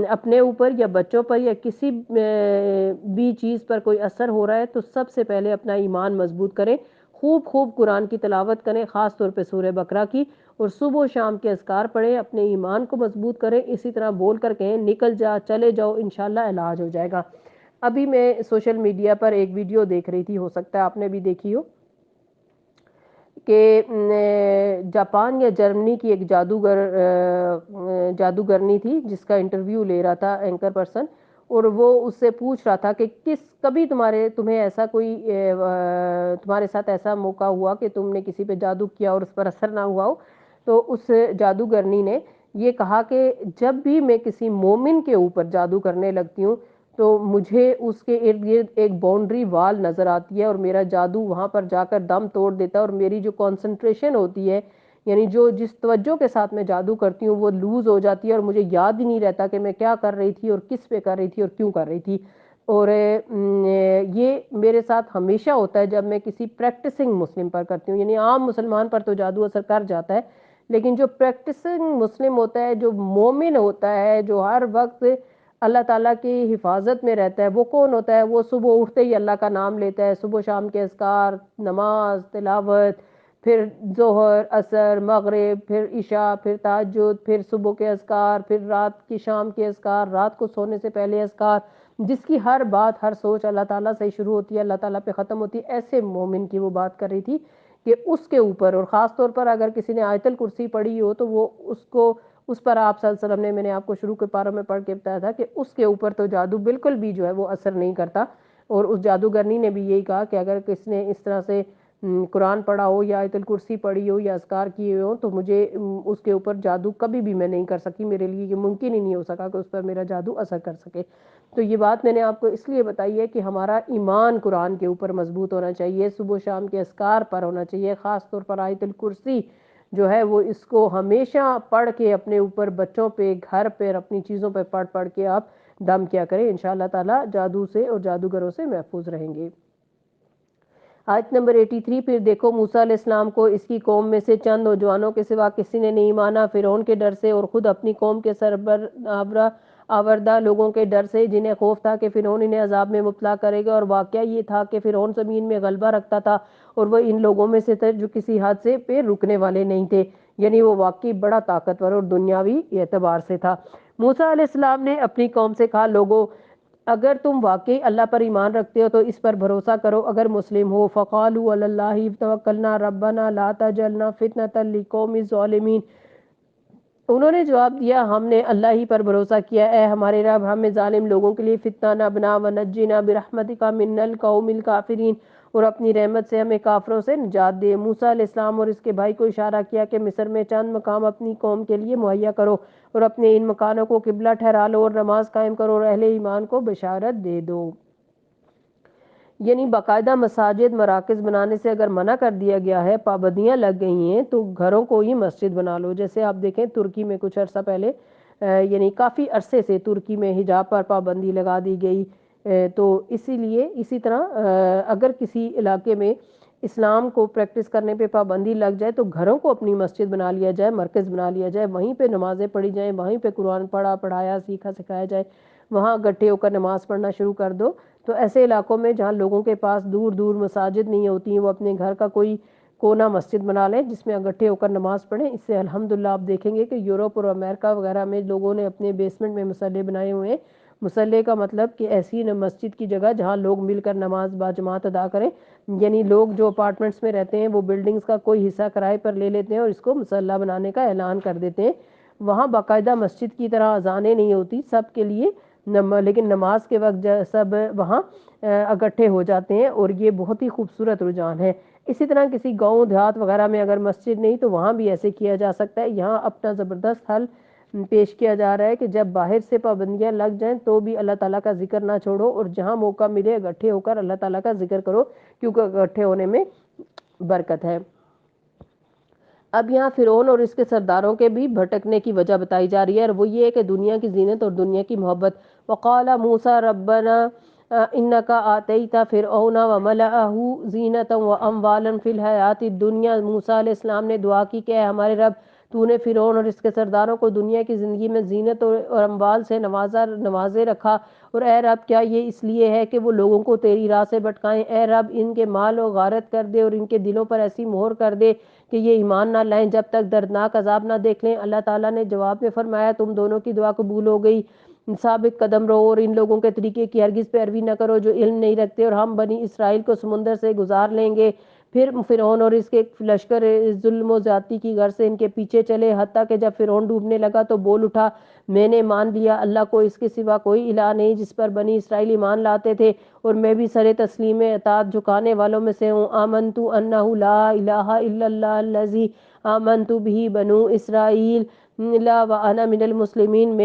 اپنے اوپر یا بچوں پر یا کسی بھی چیز پر کوئی اثر ہو رہا ہے تو سب سے پہلے اپنا ایمان مضبوط کریں، خوب خوب قرآن کی تلاوت کریں، خاص طور پہ سورہ بقرہ کی، اور صبح و شام کے اذکار پڑھیں، اپنے ایمان کو مضبوط کریں، اسی طرح بول کر کہیں نکل جا چلے جاؤ، انشاءاللہ علاج ہو جائے گا۔ ابھی میں سوشل میڈیا پر ایک ویڈیو دیکھ رہی تھی، ہو سکتا ہے آپ نے بھی دیکھی ہو، کہ جاپان یا جرمنی کی ایک جادوگرنی تھی جس کا انٹرویو لے رہا تھا اینکر پرسن، اور وہ اس سے پوچھ رہا تھا کہ کبھی تمہیں ایسا کوئی تمہارے ساتھ ایسا موقع ہوا کہ تم نے کسی پہ جادو کیا اور اس پر اثر نہ ہوا ہو؟ تو اس جادوگرنی نے یہ کہا کہ جب بھی میں کسی مومن کے اوپر جادو کرنے لگتی ہوں تو مجھے اس کے ارد گرد ایک باؤنڈری وال نظر آتی ہے اور میرا جادو وہاں پر جا کر دم توڑ دیتا ہے، اور میری جو کنسنٹریشن ہوتی ہے، یعنی جس توجہ کے ساتھ میں جادو کرتی ہوں وہ لوز ہو جاتی ہے اور مجھے یاد ہی نہیں رہتا کہ میں کیا کر رہی تھی اور کس پہ کر رہی تھی اور کیوں کر رہی تھی۔ اور یہ میرے ساتھ ہمیشہ ہوتا ہے جب میں کسی پریکٹسنگ مسلم پر کرتی ہوں، یعنی عام مسلمان پر تو جادو اثر کر جاتا ہے، لیکن جو پریکٹسنگ مسلم ہوتا ہے، جو مومن ہوتا ہے، جو ہر وقت اللہ تعالیٰ کی حفاظت میں رہتا ہے، وہ کون ہوتا ہے؟ وہ صبح اٹھتے ہی اللہ کا نام لیتا ہے، صبح شام کے اذکار، نماز، تلاوت، پھر ظہر، عصر، مغرب، پھر عشاء، پھر تہجد، پھر صبح کے اذکار، پھر رات کی شام کے اذکار، رات کو سونے سے پہلے اذکار، جس کی ہر بات ہر سوچ اللہ تعالیٰ سے شروع ہوتی ہے، اللہ تعالیٰ پہ ختم ہوتی ہے۔ ایسے مومن کی وہ بات کر رہی تھی کہ اس کے اوپر، اور خاص طور پر اگر کسی نے آیت الکرسی پڑھی ہو تو وہ اس پر آپ صلی اللہ علیہ وسلم نے، میں نے آپ کو شروع کے پاروں میں پڑھ کے بتایا تھا کہ اس کے اوپر تو جادو بالکل بھی جو ہے وہ اثر نہیں کرتا۔ اور اس جادوگرنی نے بھی یہی کہا کہ اگر کسی نے اس طرح سے قرآن پڑھا ہو یا آیت الکرسی پڑھی ہو یا اذکار کیے ہو تو مجھے اس کے اوپر جادو کبھی بھی میں نہیں کر سکی، میرے لیے یہ ممکن ہی نہیں ہو سکا کہ اس پر میرا جادو اثر کر سکے۔ تو یہ بات میں نے آپ کو اس لیے بتائی ہے کہ ہمارا ایمان قرآن کے اوپر مضبوط ہونا چاہیے، صبح شام کے اذکار پر ہونا چاہیے، خاص طور پر آیت الکرسی جو ہے وہ اس کو ہمیشہ پڑھ کے اپنے اوپر، بچوں پہ، گھر پہ، اپنی چیزوں پہ پڑھ کے آپ دم کیا کریں، انشاءاللہ تعالی جادو سے اور جادوگروں سے محفوظ رہیں گے۔ آیت نمبر 83، پھر دیکھو موسیٰ علیہ السلام کو اس کی قوم میں سے چند نوجوانوں کے سوا کسی نے نہیں مانا، فرعون کے ڈر سے اور خود اپنی قوم کے آوردہ لوگوں کے ڈر سے، جنہیں خوف تھا کہ فرعون انہیں عذاب میں مبتلا کرے گا۔ اور واقعہ یہ تھا کہ فرعون زمین میں غلبہ رکھتا تھا اور وہ ان لوگوں میں سے تھے جو کسی حادثے پہ رکنے والے نہیں تھے، یعنی وہ واقعی بڑا طاقتور اور دنیاوی اعتبار سے تھا۔ موسیٰ علیہ السلام نے اپنی قوم سے کہا، لوگو اگر تم واقعی اللہ پر ایمان رکھتے ہو تو اس پر بھروسہ کرو، اگر مسلم ہو۔ فَقَالُوا عَلَى اللَّهِ تَوَكَّلْنَا رَبَّنَا لَا تَجْعَلْنَا فِتْنَةً لِلْقَوْمِ الظَّالِمِينَ۔ انہوں نے جواب دیا، ہم نے اللہ ہی پر بھروسہ کیا، اے ہمارے رب ہمیں ظالم لوگوں کے لیے فتنہ نہ بنا، وَنَجِّنَا بِرَحْمَتِكَ مِنَ الْقَوْمِ الْكَافِرِينَ، اور اپنی رحمت سے ہمیں کافروں سے نجات دے۔ موسیٰ علیہ السلام اور اس کے بھائی کو اشارہ کیا کہ مصر میں چند مقام اپنی قوم کے لیے مہیا کرو اور اپنے ان مکانوں کو قبلہ ٹھہرا لو اور نماز قائم کرو اور اہل ایمان کو بشارت دے دو۔ یعنی باقاعدہ مساجد مراکز بنانے سے اگر منع کر دیا گیا ہے، پابندیاں لگ گئی ہیں، تو گھروں کو ہی مسجد بنا لو۔ جیسے آپ دیکھیں ترکی میں کچھ عرصہ پہلے یعنی کافی عرصے سے ترکی میں حجاب پر پابندی لگا دی گئی، تو اسی لیے اسی طرح اگر کسی علاقے میں اسلام کو پریکٹس کرنے پہ پابندی لگ جائے تو گھروں کو اپنی مسجد بنا لیا جائے، مرکز بنا لیا جائے، وہیں پہ نمازیں پڑھی جائیں، وہیں پہ قرآن پڑھایا سکھایا جائے، وہاں اکٹھے ہو کر نماز پڑھنا شروع کر دو۔ تو ایسے علاقوں میں جہاں لوگوں کے پاس دور دور مساجد نہیں ہوتی ہیں، وہ اپنے گھر کا کوئی کونا مسجد بنا لیں جس میں اکٹھے ہو کر نماز پڑھیں۔ اس سے الحمدللہ آپ دیکھیں گے کہ یورپ اور امریکہ وغیرہ میں لوگوں نے اپنے بیسمنٹ میں مصلے بنائے ہوئے ہیں۔ مصلے کا مطلب کہ ایسی مسجد کی جگہ جہاں لوگ مل کر نماز باجماعت ادا کریں، یعنی لوگ جو اپارٹمنٹس میں رہتے ہیں وہ بلڈنگز کا کوئی حصہ کرائے پر لے لیتے ہیں اور اس کو مصلی بنانے کا اعلان کر دیتے ہیں۔ وہاں باقاعدہ مسجد کی طرح اذانیں نہیں ہوتی سب کے لیے، لیکن نماز کے وقت سب وہاں اکٹھے ہو جاتے ہیں، اور یہ بہت ہی خوبصورت رجحان ہے۔ اسی طرح کسی گاؤں دیہات وغیرہ میں اگر مسجد نہیں تو وہاں بھی ایسے کیا جا سکتا ہے۔ یہاں اپنا زبردست حل پیش کیا جا رہا ہے کہ جب باہر سے پابندیاں لگ جائیں تو بھی اللہ تعالیٰ کا ذکر نہ چھوڑو، اور جہاں موقع ملے اکٹھے ہو کر اللہ تعالیٰ کا ذکر کرو، کیونکہ اکٹھے ہونے میں برکت ہے۔ اب یہاں فرعون اور اس کے سرداروں کے بھی بھٹکنے کی وجہ بتائی جا رہی ہے، اور وہ یہ ہے کہ دنیا کی زینت اور دنیا کی محبت۔ وَقَالَ مُوسَىٰ رَبَّنَا إِنَّكَ آتَيْتَ فِرْعَوْنَ وَمَلَأَهُ زِینَةً وَأَمْوَالًا فِي الْحَیَاةِ الدُّنْیَا۔ موسیٰ علیہ السلام نے دعا کی کہ اے ہمارے رب، تو نے فرعون اور اس کے سرداروں کو دنیا کی زندگی میں زینت اور اموال سے نوازے رکھا، اور اے رب کیا یہ اس لیے ہے کہ وہ لوگوں کو تیری راہ سے بھٹکائیں؟ اے رب ان کے مال و غارت کر دے اور ان کے دلوں پر ایسی مہر کر دے کہ یہ ایمان نہ لائیں جب تک دردناک عذاب نہ دیکھ لیں۔ اللہ تعالیٰ نے جواب میں فرمایا، تم دونوں کی دعا قبول ہو گئی، ثابت قدم رہو اور ان لوگوں کے طریقے کی ہرگز پیروی نہ کرو جو علم نہیں رکھتے، اور ہم بنی اسرائیل کو سمندر سے گزار لیں گے۔ پھر فرعون اور اس کے لشکر ظلم و زیادتی کی غرض سے ان کے پیچھے چلے، حتیٰ کہ جب فرعون ڈوبنے لگا تو بول اٹھا، میں نے مان لیا اللہ کو اس کے سوا کوئی الہ نہیں جس پر بنی اسرائیل ایمان لاتے تھے، اور میں بھی سر تسلیم اطاعت جھکانے والوں میں سے ہوں۔ آمنت انہ لا الہ الا اللہ الذی آمنت بہ بنو اسرائیل وانا من المسلمین،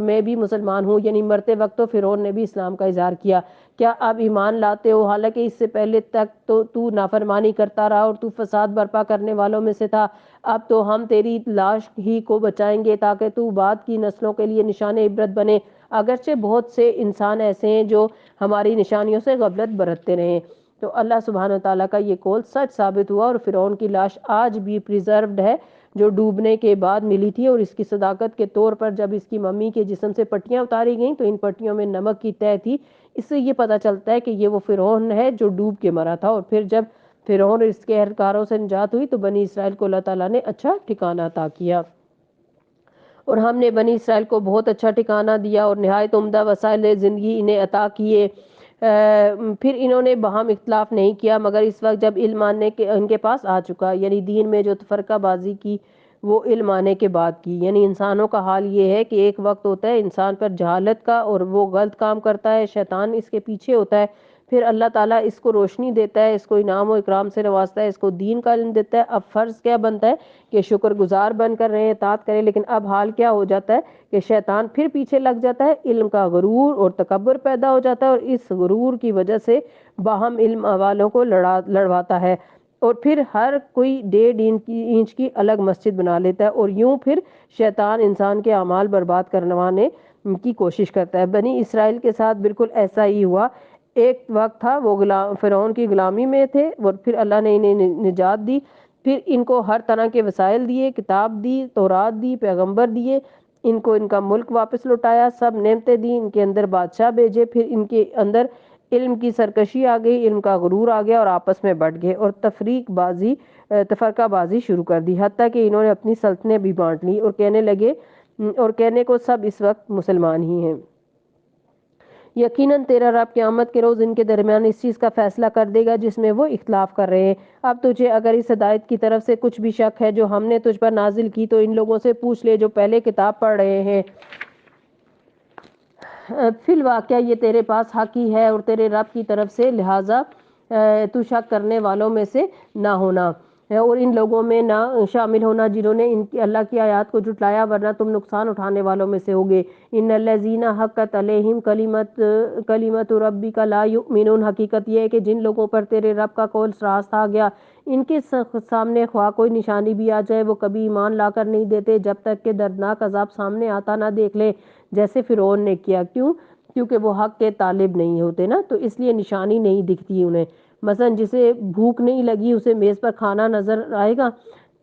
میں بھی مسلمان ہوں، یعنی مرتے وقت تو فرعون نے بھی اسلام کا اظہار کیا۔ کیا اب ایمان لاتے ہو حالانکہ اس سے پہلے تک تو نافرمانی کرتا رہا اور تو فساد برپا کرنے والوں میں سے تھا؟ اب تو ہم تیری لاش ہی کو بچائیں گے تاکہ تو بعد کی نسلوں کے لیے نشان عبرت بنے، اگرچہ بہت سے انسان ایسے ہیں جو ہماری نشانیوں سے غفلت برتتے رہے۔ تو اللہ سبحانہ وتعالیٰ کا یہ قول سچ ثابت ہوا، اور فرعون کی لاش آج بھی پریزروڈ ہے جو ڈوبنے کے بعد ملی تھی، اور اس کی صداقت کے طور پر جب اس کی ممی کے جسم سے پٹیاں اتاری گئیں تو ان پٹیوں میں نمک کی تہ تھی۔ اس سے یہ پتہ چلتا ہے کہ یہ وہ فرعون ہے جو ڈوب کے مرا تھا، اور پھر جب فرعون اور اس کے اہلکاروں سے نجات ہوئی تو بنی اسرائیل کو اللہ تعالیٰ نے اچھا ٹھکانہ عطا کیا، اور ہم نے بنی اسرائیل کو بہت اچھا ٹھکانہ دیا اور نہایت عمدہ وسائل زندگی انہیں عطا کیے۔ پھر انہوں نے باہم اختلاف نہیں کیا مگر اس وقت جب علم آنے کے ان کے پاس آ چکا، یعنی دین میں جو تفرقہ بازی کی وہ علم آنے کے بعد کی۔ یعنی انسانوں کا حال یہ ہے کہ ایک وقت ہوتا ہے انسان پر جہالت کا اور وہ غلط کام کرتا ہے، شیطان اس کے پیچھے ہوتا ہے، پھر اللہ تعالیٰ اس کو روشنی دیتا ہے، اس کو انعام و اکرام سے نوازتا ہے، اس کو دین کا علم دیتا ہے۔ اب فرض کیا بنتا ہے کہ شکر گزار بن کر رہے، اطاعت کریں، لیکن اب حال کیا ہو جاتا ہے کہ شیطان پھر پیچھے لگ جاتا ہے، علم کا غرور اور تکبر پیدا ہو جاتا ہے، اور اس غرور کی وجہ سے باہم علم والوں کو لڑواتا ہے، اور پھر ہر کوئی 1.5 انچ کی الگ مسجد بنا لیتا ہے، اور یوں پھر شیطان انسان کے اعمال برباد کروانے کی کوشش کرتا ہے۔ بنی اسرائیل کے ساتھ بالکل ایسا ہی ہوا۔ ایک وقت تھا وہ فرعون کی غلامی میں تھے، اور پھر اللہ نے انہیں نجات دی، پھر ان کو ہر طرح کے وسائل دیے، کتاب دی، تورات دی، پیغمبر دیے، ان کو ان کا ملک واپس لوٹایا، سب نعمتیں دی، ان کے اندر بادشاہ بھیجے، پھر ان کے اندر علم کی سرکشی آ گئی، علم کا غرور آ گیا، اور آپس میں بٹ گئے اور تفرقہ بازی شروع کر دی، حتیٰ کہ انہوں نے اپنی سلطنتیں بھی بانٹ لی اور کہنے لگے اور کہنے کو سب اس وقت مسلمان ہی ہیں۔ یقیناً تیرا رب قیامت کے روز ان کے درمیان اس چیز کا فیصلہ کر دے گا جس میں وہ اختلاف کر رہے ہیں۔ اب تجھے اگر اس ہدایت کی طرف سے کچھ بھی شک ہے جو ہم نے تجھ پر نازل کی تو ان لوگوں سے پوچھ لے جو پہلے کتاب پڑھ رہے ہیں۔ فی الواقعہ یہ تیرے پاس حق ہی ہے اور تیرے رب کی طرف سے، لہٰذا تو شک کرنے والوں میں سے نہ ہونا اور ان لوگوں میں نہ شامل ہونا جنہوں نے اللہ کی آیات کو جھٹلایا، ورنہ تم نقصان اٹھانے والوں میں سے ہوگے۔ ان الذین حقت علیہم کلمۃ ربک لا یؤمنون، حقیقت یہ ہے کہ جن لوگوں پر تیرے رب کا قول راست آ گیا، ان کے سامنے خواہ کوئی نشانی بھی آ جائے وہ کبھی ایمان لا کر نہیں دیتے جب تک کہ دردناک عذاب سامنے آتا نہ دیکھ لیں، جیسے فرعون نے کیا۔ کیونکہ وہ حق کے طالب نہیں ہوتے نا، تو اس لیے نشانی نہیں دکھتی انہیں۔ مثلا جسے بھوک نہیں لگی اسے میز پر کھانا نظر آئے گا،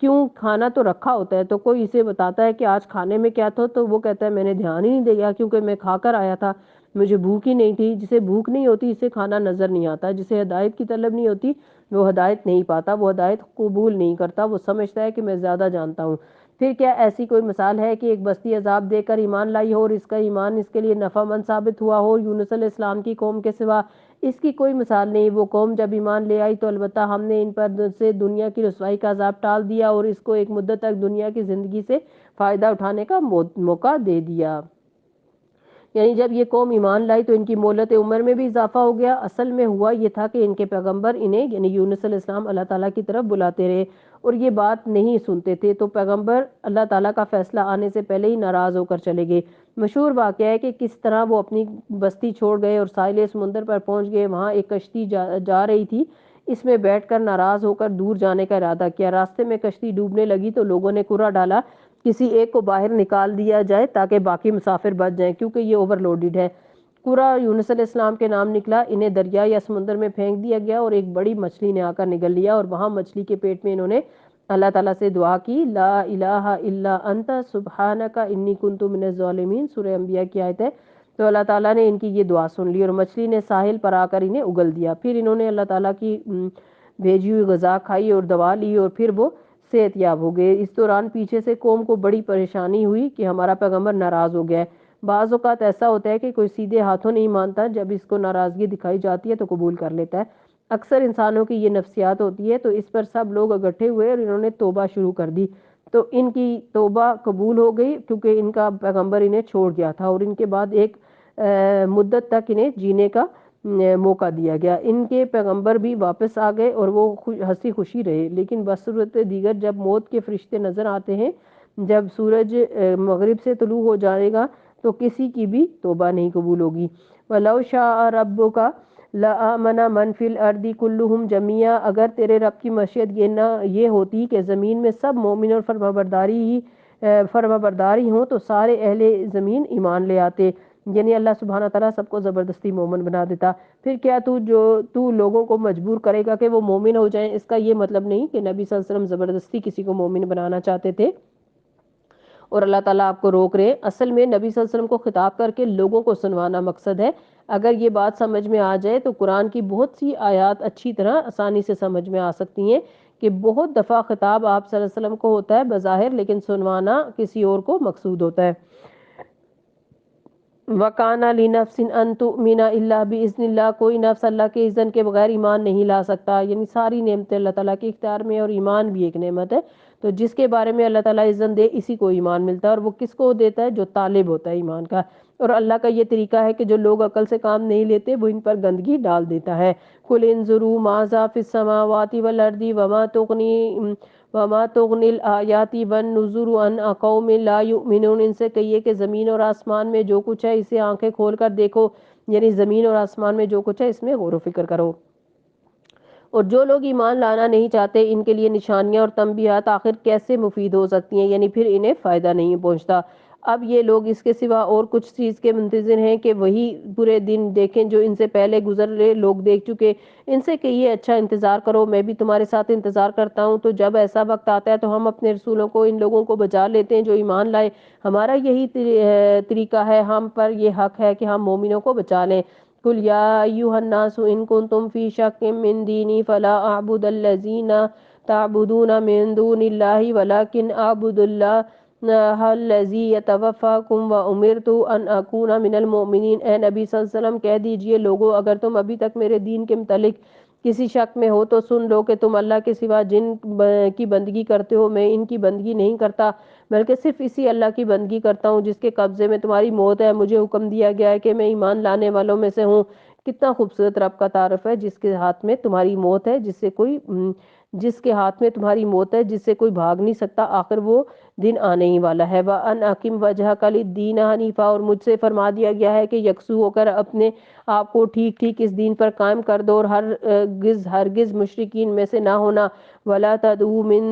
کیوں؟ کھانا تو رکھا ہوتا ہے، تو کوئی اسے بتاتا ہے کہ آج کھانے میں کیا تھا تو وہ کہتا ہے میں نے دھیان ہی نہیں دیا کیونکہ میں کھا کر آیا تھا، مجھے بھوک ہی نہیں تھی۔ جسے بھوک نہیں ہوتی اسے کھانا نظر نہیں آتا، جسے ہدایت کی طلب نہیں ہوتی وہ ہدایت نہیں پاتا، وہ ہدایت قبول نہیں کرتا، وہ سمجھتا ہے کہ میں زیادہ جانتا ہوں۔ پھر کیا ایسی کوئی مثال ہے کہ ایک بستی عذاب دے کر ایمان لائی ہو اور اس کا ایمان اس کے لیے نفع مند ثابت ہوا ہو یونس علیہ السلام کی قوم کے سوا؟ اس کی کوئی مثال نہیں۔ وہ قوم جب ایمان لے آئی تو البتہ ہم نے ان پر سے دنیا کی رسوائی کا عذاب ٹال دیا اور اس کو ایک مدت تک دنیا کی زندگی سے فائدہ اٹھانے کا موقع دے دیا۔ یعنی جب یہ قوم ایمان لائی تو ان کی مہلت عمر میں بھی اضافہ ہو گیا۔ اصل میں ہوا یہ تھا کہ ان کے پیغمبر انہیں یعنی یونس علیہ السلام اللہ تعالیٰ کی طرف بلاتے رہے اور یہ بات نہیں سنتے تھے، تو پیغمبر اللہ تعالیٰ کا فیصلہ آنے سے پہلے ہی ناراض ہو کر چلے گئے۔ مشہور واقعہ ہے کہ کس طرح وہ اپنی بستی چھوڑ گئے اور ساحل سمندر پر پہنچ گئے، وہاں ایک کشتی جا رہی تھی، اس میں بیٹھ کر ناراض ہو کر دور جانے کا ارادہ کیا۔ راستے میں کشتی ڈوبنے لگی تو لوگوں نے کرا ڈالا کسی ایک کو باہر نکال دیا جائے تاکہ باقی مسافر بچ جائیں کیونکہ یہ اوور لوڈڈ ہے۔ کرا یونس علیہ السلام کے نام نکلا، انہیں دریا یا سمندر میں پھینک دیا گیا اور ایک بڑی مچھلی نے آ کر نگل لیا اور وہاں مچھلی کے پیٹ میں انہوں نے اللہ تعالیٰ سے دعا کی، لا الہ الا انت سبحانک انی کنت من الظالمین، سورہ انبیاء کی آیت ہے۔ تو اللہ تعالیٰ نے ان کی یہ دعا سن لی اور مچھلی نے ساحل پر آ کر انہیں اگل دیا، پھر انہوں نے اللہ تعالیٰ کی بھیجی ہوئی غذا کھائی اور دوا لی اور پھر وہ صحت یاب ہو گئے۔ اس دوران پیچھے سے قوم کو بڑی پریشانی ہوئی کہ ہمارا پیغمبر ناراض ہو گیا ہے۔ بعض اوقات ایسا ہوتا ہے کہ کوئی سیدھے ہاتھوں نہیں مانتا، جب اس کو ناراضگی دکھائی جاتی ہے تو قبول کر لیتا ہے۔ اکثر انسانوں کی یہ نفسیات ہوتی ہے، تو اس پر سب لوگ اکٹھے ہوئے اور انہوں نے توبہ شروع کر دی، تو ان کی توبہ قبول ہو گئی کیونکہ ان کا پیغمبر انہیں چھوڑ گیا تھا اور ان کے بعد ایک مدت تک انہیں جینے کا موقع دیا گیا۔ ان کے پیغمبر بھی واپس آ گئے اور وہ ہنسی خوشی رہے، لیکن بصورت دیگر جب موت کے فرشتے نظر آتے ہیں، جب سورج مغرب سے طلوع ہو جائے گا تو کسی کی بھی توبہ نہیں قبول ہوگی۔ وَلَوْ شَاءَ رَبُّكَ لَآمَنَ مَنْ فِي الْأَرْضِ كُلُّهُمْ جَمِيعًا، اگر تیرے رب کی مشیت یہ ہوتی کہ زمین میں سب مومن اور فرمانبردار ہی ہوں تو سارے اہل زمین ایمان لے آتے، یعنی اللہ سبحانہ تعالیٰ سب کو زبردستی مومن بنا دیتا۔ پھر کیا تو لوگوں کو مجبور کرے گا کہ وہ مومن ہو جائیں؟ اس کا یہ مطلب نہیں کہ نبی صلی اللہ علیہ وسلم زبردستی کسی کو مومن بنانا چاہتے تھے اور اللہ تعالیٰ آپ کو روک رہے۔ اصل میں نبی صلی اللہ علیہ وسلم کو خطاب کر کے لوگوں کو سنوانا مقصد ہے۔ اگر یہ بات سمجھ میں آ جائے تو قرآن کی بہت سی آیات اچھی طرح آسانی سے سمجھ میں آ سکتی ہیں کہ بہت دفعہ خطاب آپ صلی اللہ علیہ وسلم کو ہوتا ہے بظاہر، لیکن سنوانا کسی اور کو مقصود ہوتا ہے۔ وَقَانَ لِنَفْسٍ أَن تُؤْمِنَ إِلَّا بِإِذْنِ اللَّهِ، کوئی نفس اللہ کے اذن کے بغیر ایمان نہیں لا سکتا، یعنی ساری نعمتیں اللہ تعالیٰ کے اختیار میں اور ایمان بھی ایک نعمت ہے، تو جس کے بارے میں اللہ تعالیٰ اذن دے اسی کو ایمان ملتا ہے، اور وہ کس کو دیتا ہے؟ جو طالب ہوتا ہے ایمان کا۔ اور اللہ کا یہ طریقہ ہے کہ جو لوگ عقل سے کام نہیں لیتے وہ ان پر گندگی ڈال دیتا ہے۔ قُلْ انظُرُوا مَاذَا فِي السَّمَاوَاتِ وَالْأَرْضِ وَمَا تُغْنِي الْآيَاتُ وَالنُّذُرُ عَنْ قَوْمٍ لَا يُؤْمِنُونَ، ان سے کہیے کہ زمین اور آسمان میں جو کچھ ہے اسے آنکھیں کھول کر دیکھو، یعنی زمین اور آسمان میں جو کچھ ہے اس میں غور و فکر کرو۔ اور جو لوگ ایمان لانا نہیں چاہتے ان کے لیے نشانیاں اور تنبیہات آخر کیسے مفید ہو سکتی ہیں، یعنی پھر انہیں فائدہ نہیں پہنچتا۔ اب یہ لوگ اس کے سوا اور کچھ چیز کے منتظر ہیں کہ وہی برے دن دیکھیں جو ان سے پہلے گزر رہے لوگ دیکھ چکے، ان سے کہیے اچھا انتظار کرو، میں بھی تمہارے ساتھ انتظار کرتا ہوں۔ تو جب ایسا وقت آتا ہے تو ہم اپنے رسولوں کو، ان لوگوں کو بچا لیتے ہیں جو ایمان لائے۔ ہمارا یہی طریقہ ہے، ہم پر یہ حق ہے کہ ہم مومنوں کو بچا لیں۔ قُلْ يَا أَيُّهَا النَّاسُ إِن كُنتُمْ فِي شَكٍّ مِّن دِينِي فَلَا أَعْبُدَ الَّذِينَ تَعْبُدُونَ مِن دُونِ اللَّهِ وَلَكِنْ أَعْبُدُ اللَّهَ الَّذِي يَتَوَفَّاكُمْ وَأُمِرْتُ أَنْ أَكُونَ مِنَ الْمُؤْمِنِينَ۔ اے نبی صلی اللہ علیہ وسلم کہہ دیجئے لوگو، اگر تم ابھی تک میرے دین کے متعلق کسی شک میں ہو تو سن لو کہ تم اللہ کے سوا جن کی بندگی کرتے ہو میں ان کی بندگی نہیں کرتا، بلکہ صرف اسی اللہ کی بندگی کرتا ہوں جس کے قبضے میں تمہاری موت ہے۔ مجھے حکم دیا گیا ہے کہ میں ایمان لانے والوں میں سے ہوں۔ کتنا خوبصورت رب کا تعارف ہے، جس کے ہاتھ میں تمہاری موت ہے، جس کے ہاتھ میں تمہاری موت ہے، جس سے کوئی بھاگ نہیں سکتا، آخر وہ دن آنے ہی والا ہے۔ وَأَنْ أَقِمْ وَجْهَكَ لِلدِّينِ حَنِيفًا، اور مجھ سے فرما دیا گیا ہے کہ یکسو ہو کر اپنے آپ کو ٹھیک ٹھیک اس دین پر قائم کر دو اور ہرگز مشرکین میں سے نہ ہونا۔ وَلَا تَدْعُوا مِن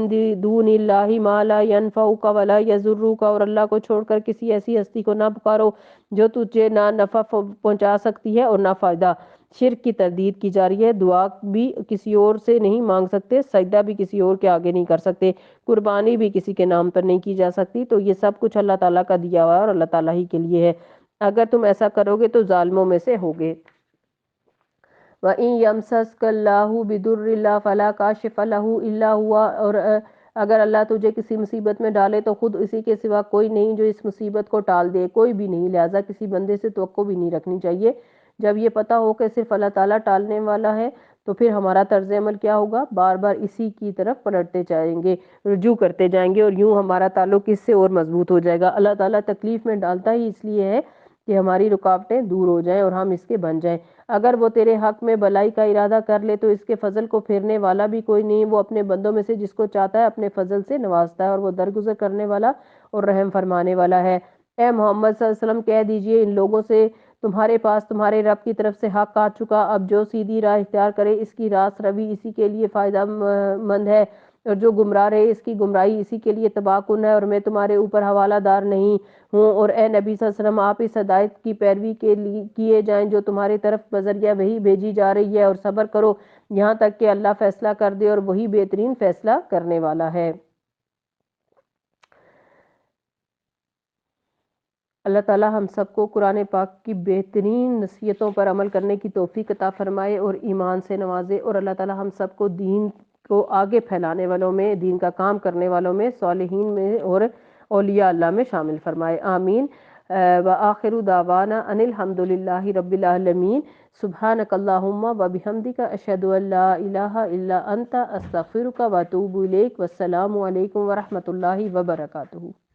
دُونِ اللَّهِ مَا لَا يَنفَعُكَ وَلَا يَضُرُّكَ، اور اللہ کو چھوڑ کر کسی ایسی ہستی کو نہ پکارو جو تجھے نہ نفع پہنچا سکتی ہے اور نہ فائدہ۔ شرک کی تردید کی جا رہی ہے۔ دعا بھی کسی اور سے نہیں مانگ سکتے، سجدہ بھی کسی اور کے آگے نہیں کر سکتے، قربانی بھی کسی کے نام پر نہیں کی جا سکتی، تو یہ سب کچھ اللہ تعالیٰ کا دیا ہوا ہے اور اللہ تعالیٰ ہی کے لیے ہے۔ اگر تم ایسا کرو گے تو ظالموں میں سے ہوگے۔ وَإِن يَمْسَسْكَ اللَّهُ بِضُرٍّ فَلَا كَاشِفَ لَهُ إِلَّا هُوَ، اور اگر اللہ تجھے کسی مصیبت میں ڈالے تو خود اسی کے سوا کوئی نہیں جو اس مصیبت کو ٹال دے، کوئی بھی نہیں، لہٰذا کسی بندے سے توقع بھی نہیں رکھنی چاہیے۔ جب یہ پتہ ہو کہ صرف اللہ تعالیٰ ٹالنے والا ہے تو پھر ہمارا طرز عمل کیا ہوگا؟ بار بار اسی کی طرف پلٹتے جائیں گے، رجوع کرتے جائیں گے، اور یوں ہمارا تعلق اس سے اور مضبوط ہو جائے گا۔ اللہ تعالیٰ تکلیف میں ڈالتا ہی اس لیے ہے کہ ہماری رکاوٹیں دور ہو جائیں اور ہم اس کے بن جائیں۔ اگر وہ تیرے حق میں بھلائی کا ارادہ کر لے تو اس کے فضل کو پھیرنے والا بھی کوئی نہیں، وہ اپنے بندوں میں سے جس کو چاہتا ہے اپنے فضل سے نوازتا ہے، اور وہ درگزر کرنے والا اور رحم فرمانے والا ہے۔ اے محمد صلی اللہ علیہ وسلم کہہ دیجئے ان لوگوں سے تمہارے پاس تمہارے رب کی طرف سے حق آ چکا، اب جو سیدھی راہ اختیار کرے اس کی راست روی اسی کے لیے فائدہ مند ہے، اور جو گمراہ رہے اس کی گمراہی اسی کے لیے تباہ کن ہے، اور میں تمہارے اوپر حوالہ دار نہیں ہوں۔ اور اے نبی صلی اللہ علیہ وسلم آپ اس ہدایت کی پیروی کیے جائیں جو تمہاری طرف بذریعہ وحی بھیجی جا رہی ہے، اور صبر کرو یہاں تک کہ اللہ فیصلہ کر دے، اور وہی بہترین فیصلہ کرنے والا ہے۔ اللہ تعالیٰ ہم سب کو قرآن پاک کی بہترین نصیحتوں پر عمل کرنے کی توفیق عطا فرمائے اور ایمان سے نوازے، اور اللہ تعالیٰ ہم سب کو دین کو آگے پھیلانے والوں میں، دین کا کام کرنے والوں میں، صالحین میں اور اولیاء اللہ میں شامل فرمائے، آمین۔ وآخر دعوانا ان الحمد للہ رب العالمین۔ سبحانک اللہم وبحمدک، اشہد ان لا الہ الا انت، استغفرک واتوب الیک، والسلام علیکم ورحمۃ اللہ وبرکاتہ۔